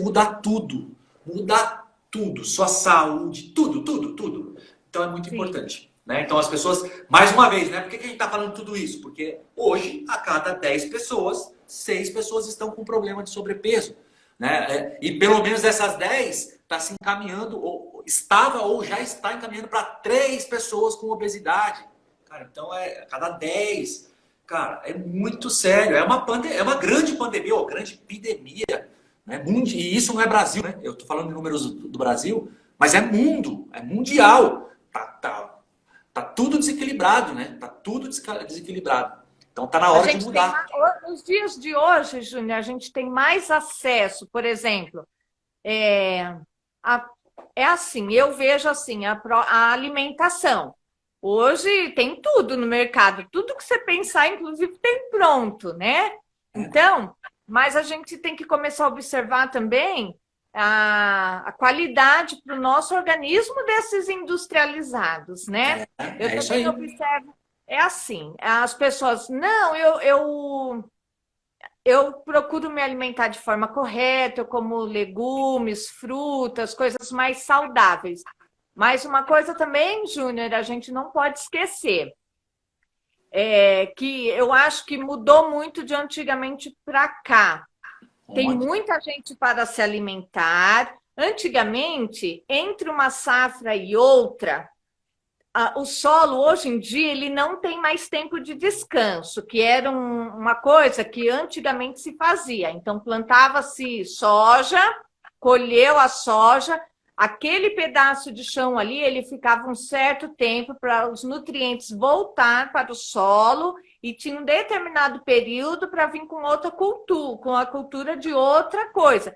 muda tudo. Muda tudo. Sua saúde, tudo. Então é muito importante. Né? Então as pessoas, mais uma vez, né? Por que a gente está falando tudo isso? Porque hoje, a cada 10 pessoas, 6 pessoas estão com problema de sobrepeso. Né? E pelo menos dessas 10, está se encaminhando, ou já está encaminhando para 3 pessoas com obesidade. Cara, então a cada 10. Cara, é muito sério. É uma grande pandemia, ou grande epidemia. Né? E isso não é Brasil, né? Eu estou falando de números do Brasil, mas é mundo, é mundial. Tá tudo desequilibrado, né? Tá tudo desequilibrado. Então tá na hora de mudar. Nos dias de hoje, Júnior, a gente tem mais acesso, por exemplo, assim, eu vejo assim, a alimentação. Hoje tem tudo no mercado, tudo que você pensar, inclusive, tem pronto, né? Então, mas a gente tem que começar a observar também a qualidade para o nosso organismo desses industrializados, né? Eu É isso também aí. observo, é assim, as pessoas, não, eu procuro me alimentar de forma correta, eu como legumes, frutas, coisas mais saudáveis. Mas uma coisa também, Júnior, a gente não pode esquecer, é que eu acho que mudou muito de antigamente para cá. Tem Onde? muita gente para se alimentar. Antigamente, entre uma safra e outra, o solo hoje em dia ele não tem mais tempo de descanso, que era uma coisa que antigamente se fazia. Então plantava-se soja, colheu a soja, aquele pedaço de chão ali, ele ficava um certo tempo para os nutrientes voltar para o solo e tinha um determinado período para vir com outra cultura, com a cultura de outra coisa.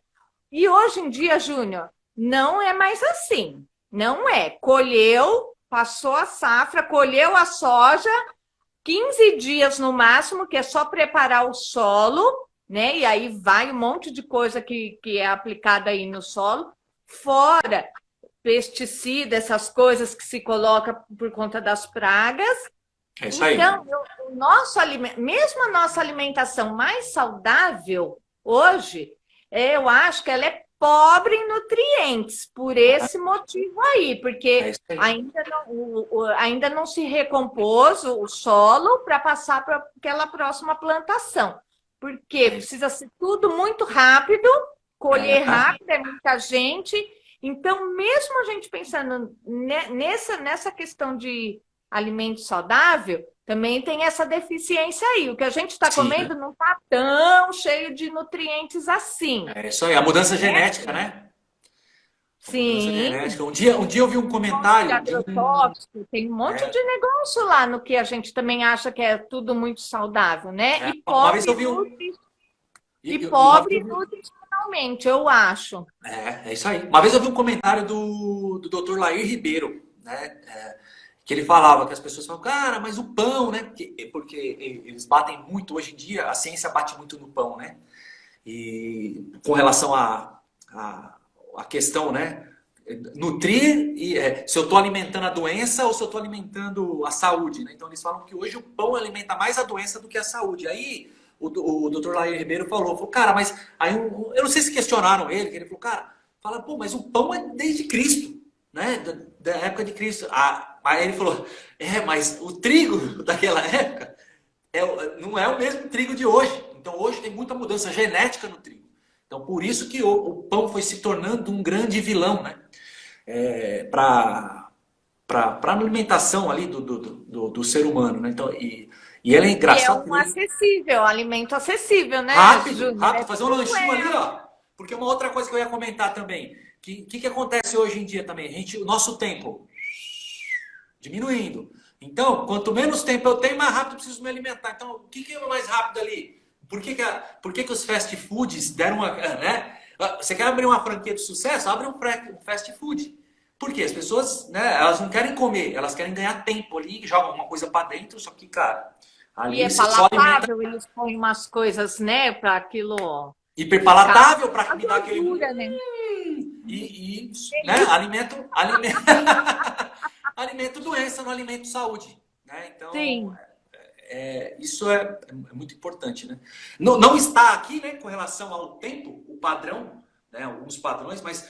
E hoje em dia, Júnior, não é mais assim. Não é. Colheu, passou a safra, colheu a soja, 15 dias no máximo, que é só preparar o solo, né? E aí vai um monte de coisa que é aplicada aí no solo, fora pesticida, essas coisas que se coloca por conta das pragas. É isso aí. Então, o nosso alimento, mesmo a nossa alimentação mais saudável hoje, eu acho que ela é pobre em nutrientes, por esse motivo aí, É porque isso aí. ainda não se recompôs o solo para passar para aquela próxima plantação. Porque precisa ser tudo muito rápido, colher rápido, é muita gente. Então, mesmo a gente pensando nessa questão de alimento saudável, também tem essa deficiência aí. O que a gente está Sim. comendo não está tão cheio de nutrientes assim. É isso aí. A mudança genética, né? A mudança Sim, genética. Um dia eu vi um de comentário de um. agrotóxico, tem um monte de negócio lá no que a gente também acha que é tudo muito saudável, né? E Uma vez pobre, eu vi um. nutricionalmente, eu acho. É isso aí. Uma vez eu vi um comentário do Dr. Lair Ribeiro, né? Que ele falava que as pessoas falam, cara, mas o pão, né? Porque eles batem muito, hoje em dia, a ciência bate muito no pão, né? E com relação à questão, né? Nutrir, se eu estou alimentando a doença ou se eu estou alimentando a saúde, né? Então eles falam que hoje o pão alimenta mais a doença do que a saúde. Aí o Dr. Lair Ribeiro falou, cara, mas aí eu não sei se questionaram ele, que ele falou, cara, fala, pô, mas o pão é desde Cristo, né? Da época de Cristo. Aí ele falou, mas o trigo daquela época não é o mesmo trigo de hoje. Então hoje tem muita mudança genética no trigo. Então por isso que o pão foi se tornando um grande vilão, né? Para a alimentação ali do ser humano, né? Então, e ela é engraçada. E é acessível, alimento acessível, né, Rápido, Júnior? rápido, fazer um lanchinho ali, ó. Porque uma outra coisa que eu ia comentar também, que acontece hoje em dia também? O nosso tempo diminuindo. Então, quanto menos tempo eu tenho, mais rápido eu preciso me alimentar. Então, o que é o mais rápido ali? Por que os fast foods deram uma... Né? Você quer abrir uma franquia de sucesso? Abre um fast food. Por quê? As pessoas, né, elas não querem comer, elas querem ganhar tempo ali, jogam uma coisa para dentro, só que, cara... Ali e é palatável, eles põem umas coisas, né, para aquilo... Hiperpalatável para me dar aquele... né? Né, alimento doença, não alimento saúde. Né? Então, Sim. Isso é muito importante. Né? Não está aqui, né, com relação ao tempo, o padrão, né, alguns padrões, mas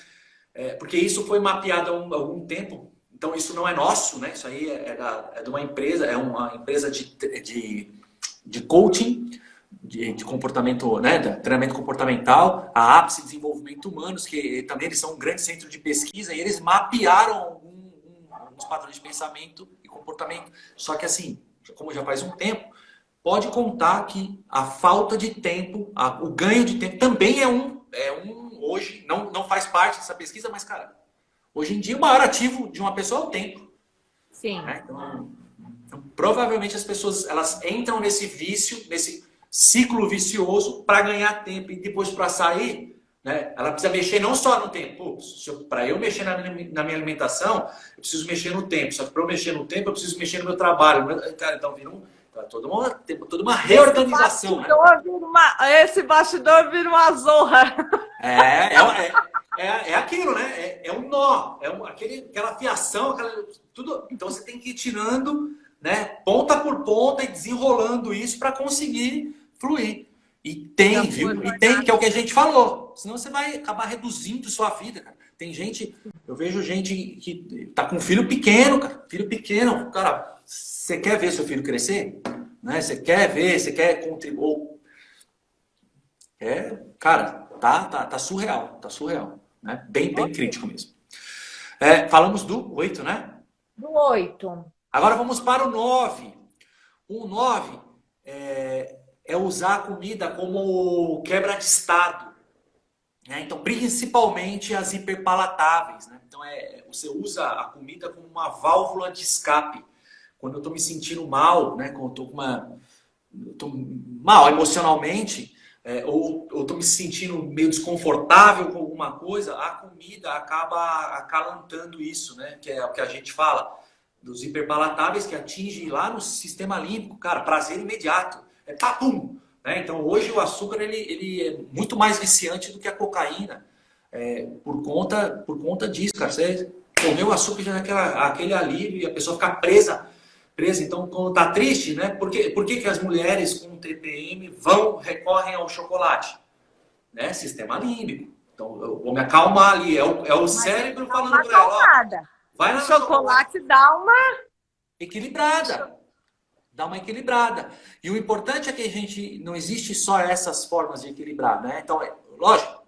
porque isso foi mapeado há algum tempo. Então, isso não é nosso, né? Isso aí é de uma empresa, é uma empresa de coaching, de comportamento, né? De treinamento comportamental, a Ápice Desenvolvimento Humanos, que também eles são um grande centro de pesquisa, e eles mapearam alguns padrões de pensamento e comportamento. Só que assim, como já faz um tempo, pode contar que a falta de tempo, o ganho de tempo também hoje, não faz parte dessa pesquisa, mas, cara, hoje em dia o maior ativo de uma pessoa é o tempo. Sim. Né? Então, provavelmente as pessoas elas entram nesse vício, nesse ciclo vicioso para ganhar tempo e depois para sair, né? Ela precisa mexer não só no tempo. Para eu mexer na minha alimentação, eu preciso mexer no tempo. Só que para eu mexer no tempo, eu preciso mexer no meu trabalho. Cara, então Tem toda uma reorganização, né? Esse bastidor vira uma zorra. É aquilo, né? É um nó, aquela fiação, tudo. Então você tem que ir tirando, né, ponta por ponta e desenrolando isso para conseguir fluir. E tem, viu? E tem, que é o que a gente falou. Senão você vai acabar reduzindo sua vida, cara. Tem gente, eu vejo gente que tá com filho pequeno, cara. Filho pequeno, cara, você quer ver seu filho crescer? Né? Você quer ver, você quer contribuir. Cara, tá surreal, né? Bem crítico mesmo. Falamos do 8, né? Do 8. Agora vamos para o 9. O 9 é usar a comida como quebra de estado. Né? Então, principalmente as hiperpalatáveis. Né? Então, você usa a comida como uma válvula de escape. Quando eu estou me sentindo mal, né? Quando eu estou mal emocionalmente, ou estou me sentindo meio desconfortável com alguma coisa, a comida acaba acalantando isso, né? Que é o que a gente fala dos hiperpalatáveis, que atinge lá no sistema límbico, cara, prazer imediato. Papum! Né? Então, hoje o açúcar ele é muito mais viciante do que a cocaína, por conta disso, cara. Você comeu açúcar já aquele alívio e a pessoa fica presa. Então, quando tá triste, né? Por que as mulheres com TPM recorrem ao chocolate? Né? Sistema límbico. Então, eu vou me acalmar ali. É o cérebro falando para ela. Vai lá no chocolate dá uma equilibrada. Dá uma equilibrada. E o importante é que não existe só essas formas de equilibrar, né? Então, lógico,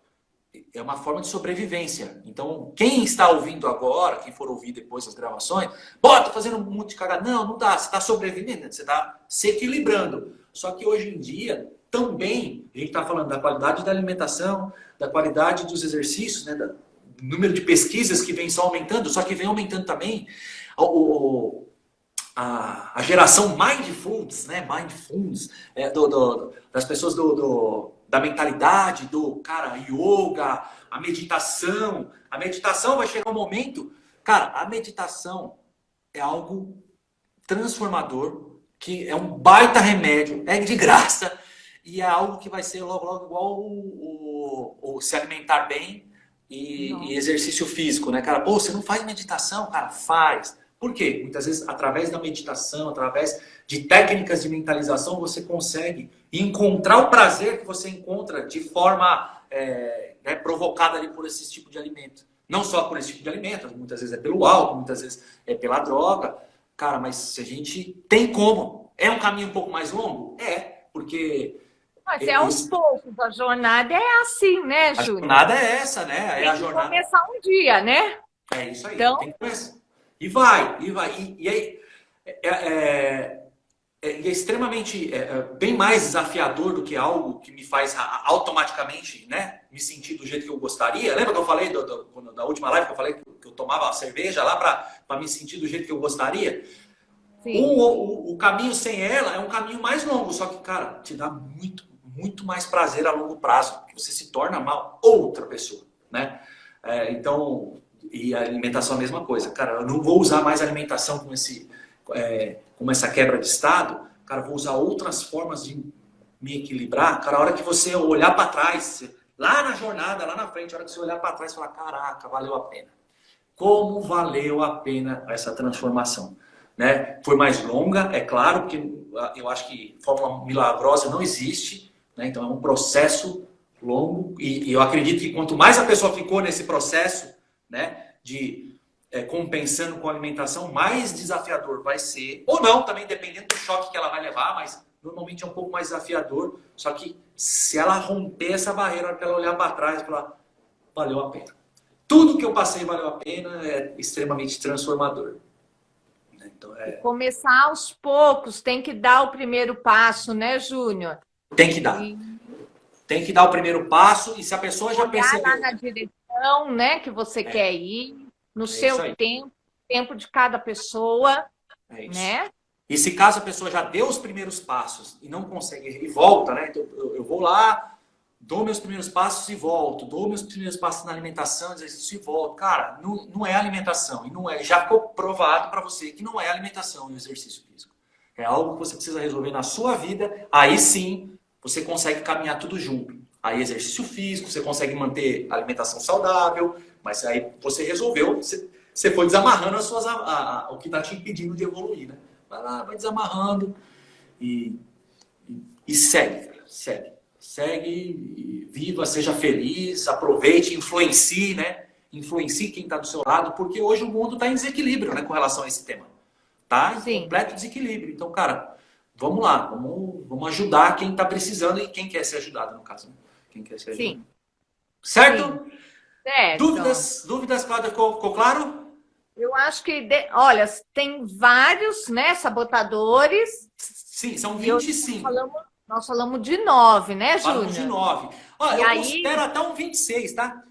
é uma forma de sobrevivência. Então, quem está ouvindo agora, quem for ouvir depois as gravações, tô fazendo um monte de cagada. Não dá. Você está sobrevivendo, você está se equilibrando. Só que hoje em dia, também, a gente está falando da qualidade da alimentação, da qualidade dos exercícios, né? Do número de pesquisas que vem só aumentando, só que vem aumentando também a geração mindfulness, né? Mindfulness, das pessoas da mentalidade, cara, yoga, a meditação. A meditação vai chegar um momento... Cara, a meditação é algo transformador, que é um baita remédio, é de graça, e é algo que vai ser logo, logo igual o se alimentar bem e exercício físico, né, cara? Pô, você não faz meditação? Cara, faz. Por quê? Muitas vezes, através da meditação, através de técnicas de mentalização, você consegue encontrar o prazer que você encontra de forma provocada ali por esse tipo de alimento. Não só por esse tipo de alimento, muitas vezes é pelo álcool, muitas vezes é pela droga. Cara, mas se a gente tem como. É um caminho um pouco mais longo? Porque... Mas aos poucos, a jornada é assim, né, Júnior? A jornada é essa, né? Tem que começar um dia, né? É isso aí, então... tem que começar. E vai. E aí é extremamente bem mais desafiador do que algo que me faz automaticamente, né, me sentir do jeito que eu gostaria. Lembra que eu falei da última live que eu falei que eu tomava cerveja lá para me sentir do jeito que eu gostaria? Sim. O caminho sem ela é um caminho mais longo, só que, cara, te dá muito, muito mais prazer a longo prazo, porque você se torna uma outra pessoa, né? Então... E a alimentação é a mesma coisa. Cara, eu não vou usar mais alimentação como essa quebra de estado. Cara, eu vou usar outras formas de me equilibrar. Cara, a hora que você olhar para trás, lá na jornada, lá na frente, a hora que você olhar para trás e falar, caraca, valeu a pena. Como valeu a pena essa transformação? Né? Foi mais longa, é claro, porque eu acho que fórmula milagrosa não existe. Né? Então é um processo longo. E eu acredito que quanto mais a pessoa ficou nesse processo, né, compensando com a alimentação, mais desafiador vai ser, ou não, também dependendo do choque que ela vai levar, mas normalmente é um pouco mais desafiador, só que se ela romper essa barreira, na hora que ela olhar para trás e falar, valeu a pena. Tudo que eu passei valeu a pena, é extremamente transformador. Então, começar aos poucos, tem que dar o primeiro passo, né, Júnior? Tem que dar. Tem que dar o primeiro passo, e se a pessoa já percebeu... lá na direção, né, que você quer ir, no seu tempo de cada pessoa, né? E se caso a pessoa já deu os primeiros passos e não consegue, e volta, né? Então, eu vou lá, dou meus primeiros passos e volto, dou meus primeiros passos na alimentação, exercício e volto. Cara, não é alimentação, e não é, já ficou provado para você que não é alimentação e exercício físico. é algo que você precisa resolver na sua vida, aí sim você consegue caminhar tudo junto. Aí exercício físico, você consegue manter alimentação saudável, mas aí você resolveu, você foi desamarrando o que está te impedindo de evoluir, né? Vai lá, vai desamarrando e segue, cara, segue. Segue, viva, seja feliz, aproveite, influencie, né? Influencie quem está do seu lado, porque hoje o mundo está em desequilíbrio, né, com relação a esse tema. Tá em Sim. completo desequilíbrio. Então, cara, vamos lá, vamos ajudar quem está precisando e quem quer ser ajudado, no caso. Né? Quem quer ser ajudado. Sim. Certo? Sim. Certo. Dúvidas, Cláudia, ficou claro? Eu acho que, olha, tem vários, né, sabotadores. Sim, são E 25. Nós falamos de 9, né, Falamos de Júnior? 9. Ó, E eu aí... considero até um 26, tá?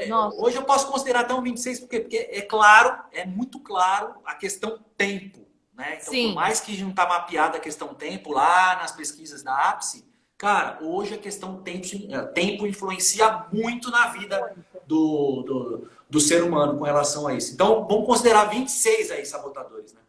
Nossa. Hoje eu posso considerar até um 26, porque é claro, é muito claro a questão tempo. Né? Então, Sim. por mais que não está mapeada a questão tempo lá nas pesquisas da APSE, cara, hoje a questão tempo influencia muito na vida do ser humano com relação a isso. Então, vamos considerar 26 aí sabotadores, né?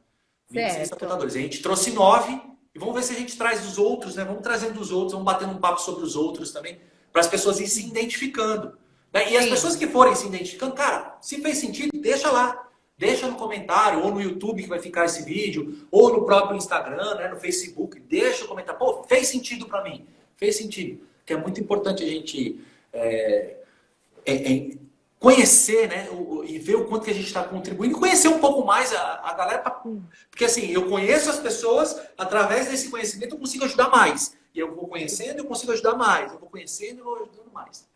26 Certo. sabotadores. A gente trouxe 9 e vamos ver se a gente traz os outros, né? Vamos trazendo os outros, vamos batendo um papo sobre os outros também, para as pessoas irem se identificando. Né? E as pessoas que forem se identificando, cara, se fez sentido, deixa lá. Deixa no comentário, ou no YouTube que vai ficar esse vídeo, ou no próprio Instagram, né, no Facebook, deixa o comentário. Pô, fez sentido para mim. Fez sentido. Que é muito importante a gente conhecer, né, e ver o quanto que a gente está contribuindo, e conhecer um pouco mais a galera. Porque assim, eu conheço as pessoas, através desse conhecimento eu consigo ajudar mais. E eu vou conhecendo, eu consigo ajudar mais. Eu vou conhecendo, eu vou ajudando mais.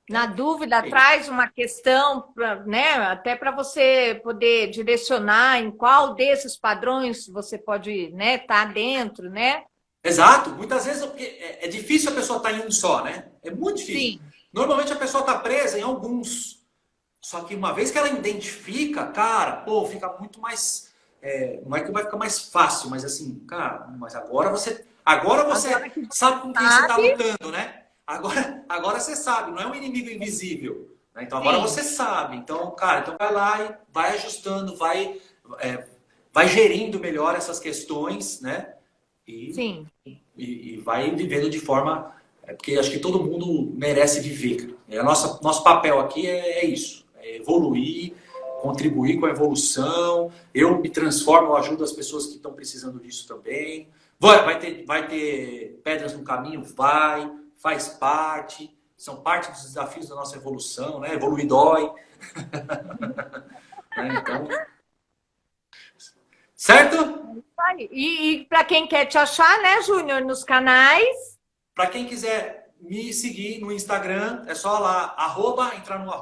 Na dúvida, traz uma questão, né, até para você poder direcionar em qual desses padrões você pode, né, estar dentro, né? Exato. Muitas vezes é difícil a pessoa estar em um só, né? É muito difícil. Sim. Normalmente a pessoa está presa em alguns. Só que uma vez que ela identifica, cara, pô, fica muito mais... não é que vai ficar mais fácil, mas assim, cara, mas agora você sabe com quem você está lutando, né? Agora você sabe, não é um inimigo invisível. Né? Então agora você sabe. Então, cara, então vai lá e vai ajustando, vai gerindo melhor essas questões, né? Sim. E vai vivendo de forma... porque acho que todo mundo merece viver. Nosso papel aqui é isso. É evoluir, contribuir com a evolução. Eu me transformo, eu ajudo as pessoas que estão precisando disso também. Vai ter pedras no caminho? Vai. Faz parte. São parte dos desafios da nossa evolução, né? Evoluir dói. Então... Certo? E para quem quer te achar, né, Júnior, nos canais? Para quem quiser me seguir no Instagram, é só lá, entrar no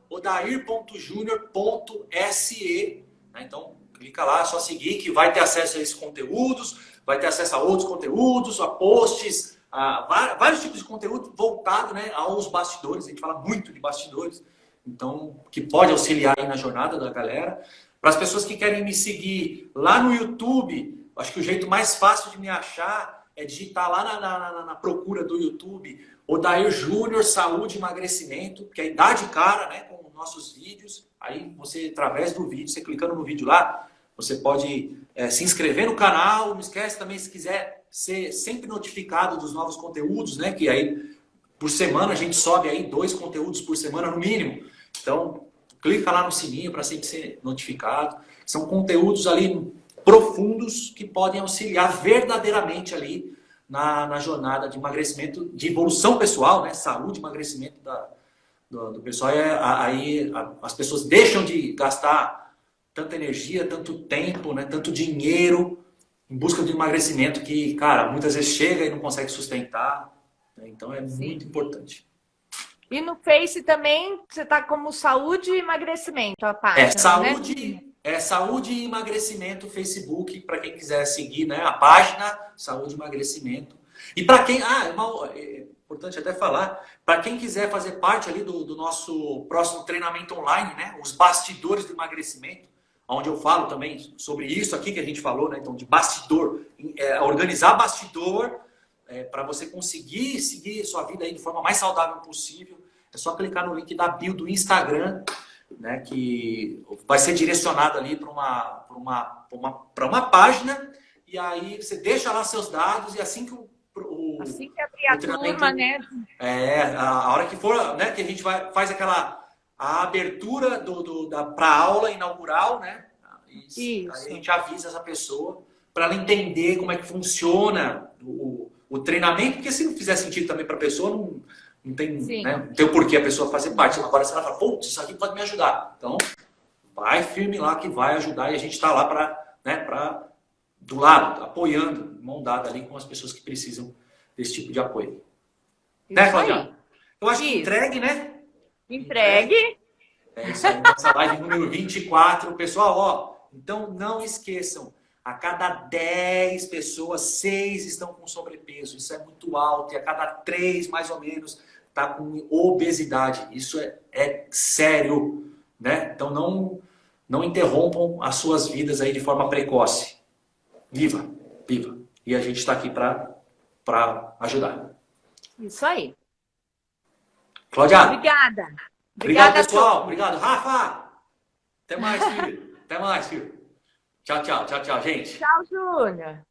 odair.junior.se. Né? Então, clica lá, é só seguir que vai ter acesso a esses conteúdos, vai ter acesso a outros conteúdos, a posts, a vários tipos de conteúdo voltado, né, aos bastidores. A gente fala muito de bastidores, então, que pode auxiliar aí na jornada da galera. Para as pessoas que querem me seguir lá no YouTube, acho que o jeito mais fácil de me achar é digitar lá na procura do YouTube Odair Júnior Saúde e Emagrecimento, que aí dá de cara, né, com os nossos vídeos. Aí você, através do vídeo, você clicando no vídeo lá, você pode se inscrever no canal. Não esquece também, se quiser ser sempre notificado dos novos conteúdos, né, que aí por semana a gente sobe aí 2 conteúdos por semana no mínimo. Então, clica lá no sininho para sempre ser notificado. São conteúdos ali profundos que podem auxiliar verdadeiramente ali na jornada de emagrecimento, de evolução pessoal, né? Saúde, emagrecimento do pessoal. Aí as pessoas deixam de gastar tanta energia, tanto tempo, né? Tanto dinheiro em busca de emagrecimento que, cara, muitas vezes chega e não consegue sustentar. Né? Então é muito importante. E no Face também você está como saúde e emagrecimento, a página, Saúde e Emagrecimento Facebook, para quem quiser seguir, né, a página Saúde e Emagrecimento. E para quem... é importante até falar, para quem quiser fazer parte ali do nosso próximo treinamento online, né, os bastidores do emagrecimento, onde eu falo também sobre isso aqui que a gente falou, né, então de bastidor, organizar bastidor, para você conseguir seguir sua vida aí de forma mais saudável possível. É só clicar no link da bio do Instagram, né, que vai ser direcionado ali para uma página e aí você deixa lá seus dados e assim que Assim que abrir a turma, né? A hora que for, né, que a gente faz a abertura para a aula inaugural, né? Isso. Aí a gente avisa essa pessoa para ela entender como é que funciona o treinamento, porque se não fizer sentido também para a pessoa, não tem, né, não tem o porquê a pessoa fazer parte. Agora, se ela fala, putz, isso aqui pode me ajudar. Então, vai firme lá que vai ajudar e a gente está lá do lado, apoiando, mão dada ali com as pessoas que precisam desse tipo de apoio. Isso, né, Cláudia? Eu acho que entregue, né? Entregue. É isso aí, nossa live número 24. Pessoal, ó, então não esqueçam, a cada 10 pessoas, 6 estão com sobrepeso. Isso é muito alto. E a cada 3, mais ou menos, está com obesidade. Isso é sério, né? Então não interrompam as suas vidas aí de forma precoce. Viva, viva. E a gente está aqui para ajudar. Isso aí. Cláudia. Obrigada. Obrigado, pessoal. Obrigado, Rafa. Até mais, filho. Até mais, filho. Tchau, tchau, gente. Tchau, Júnior.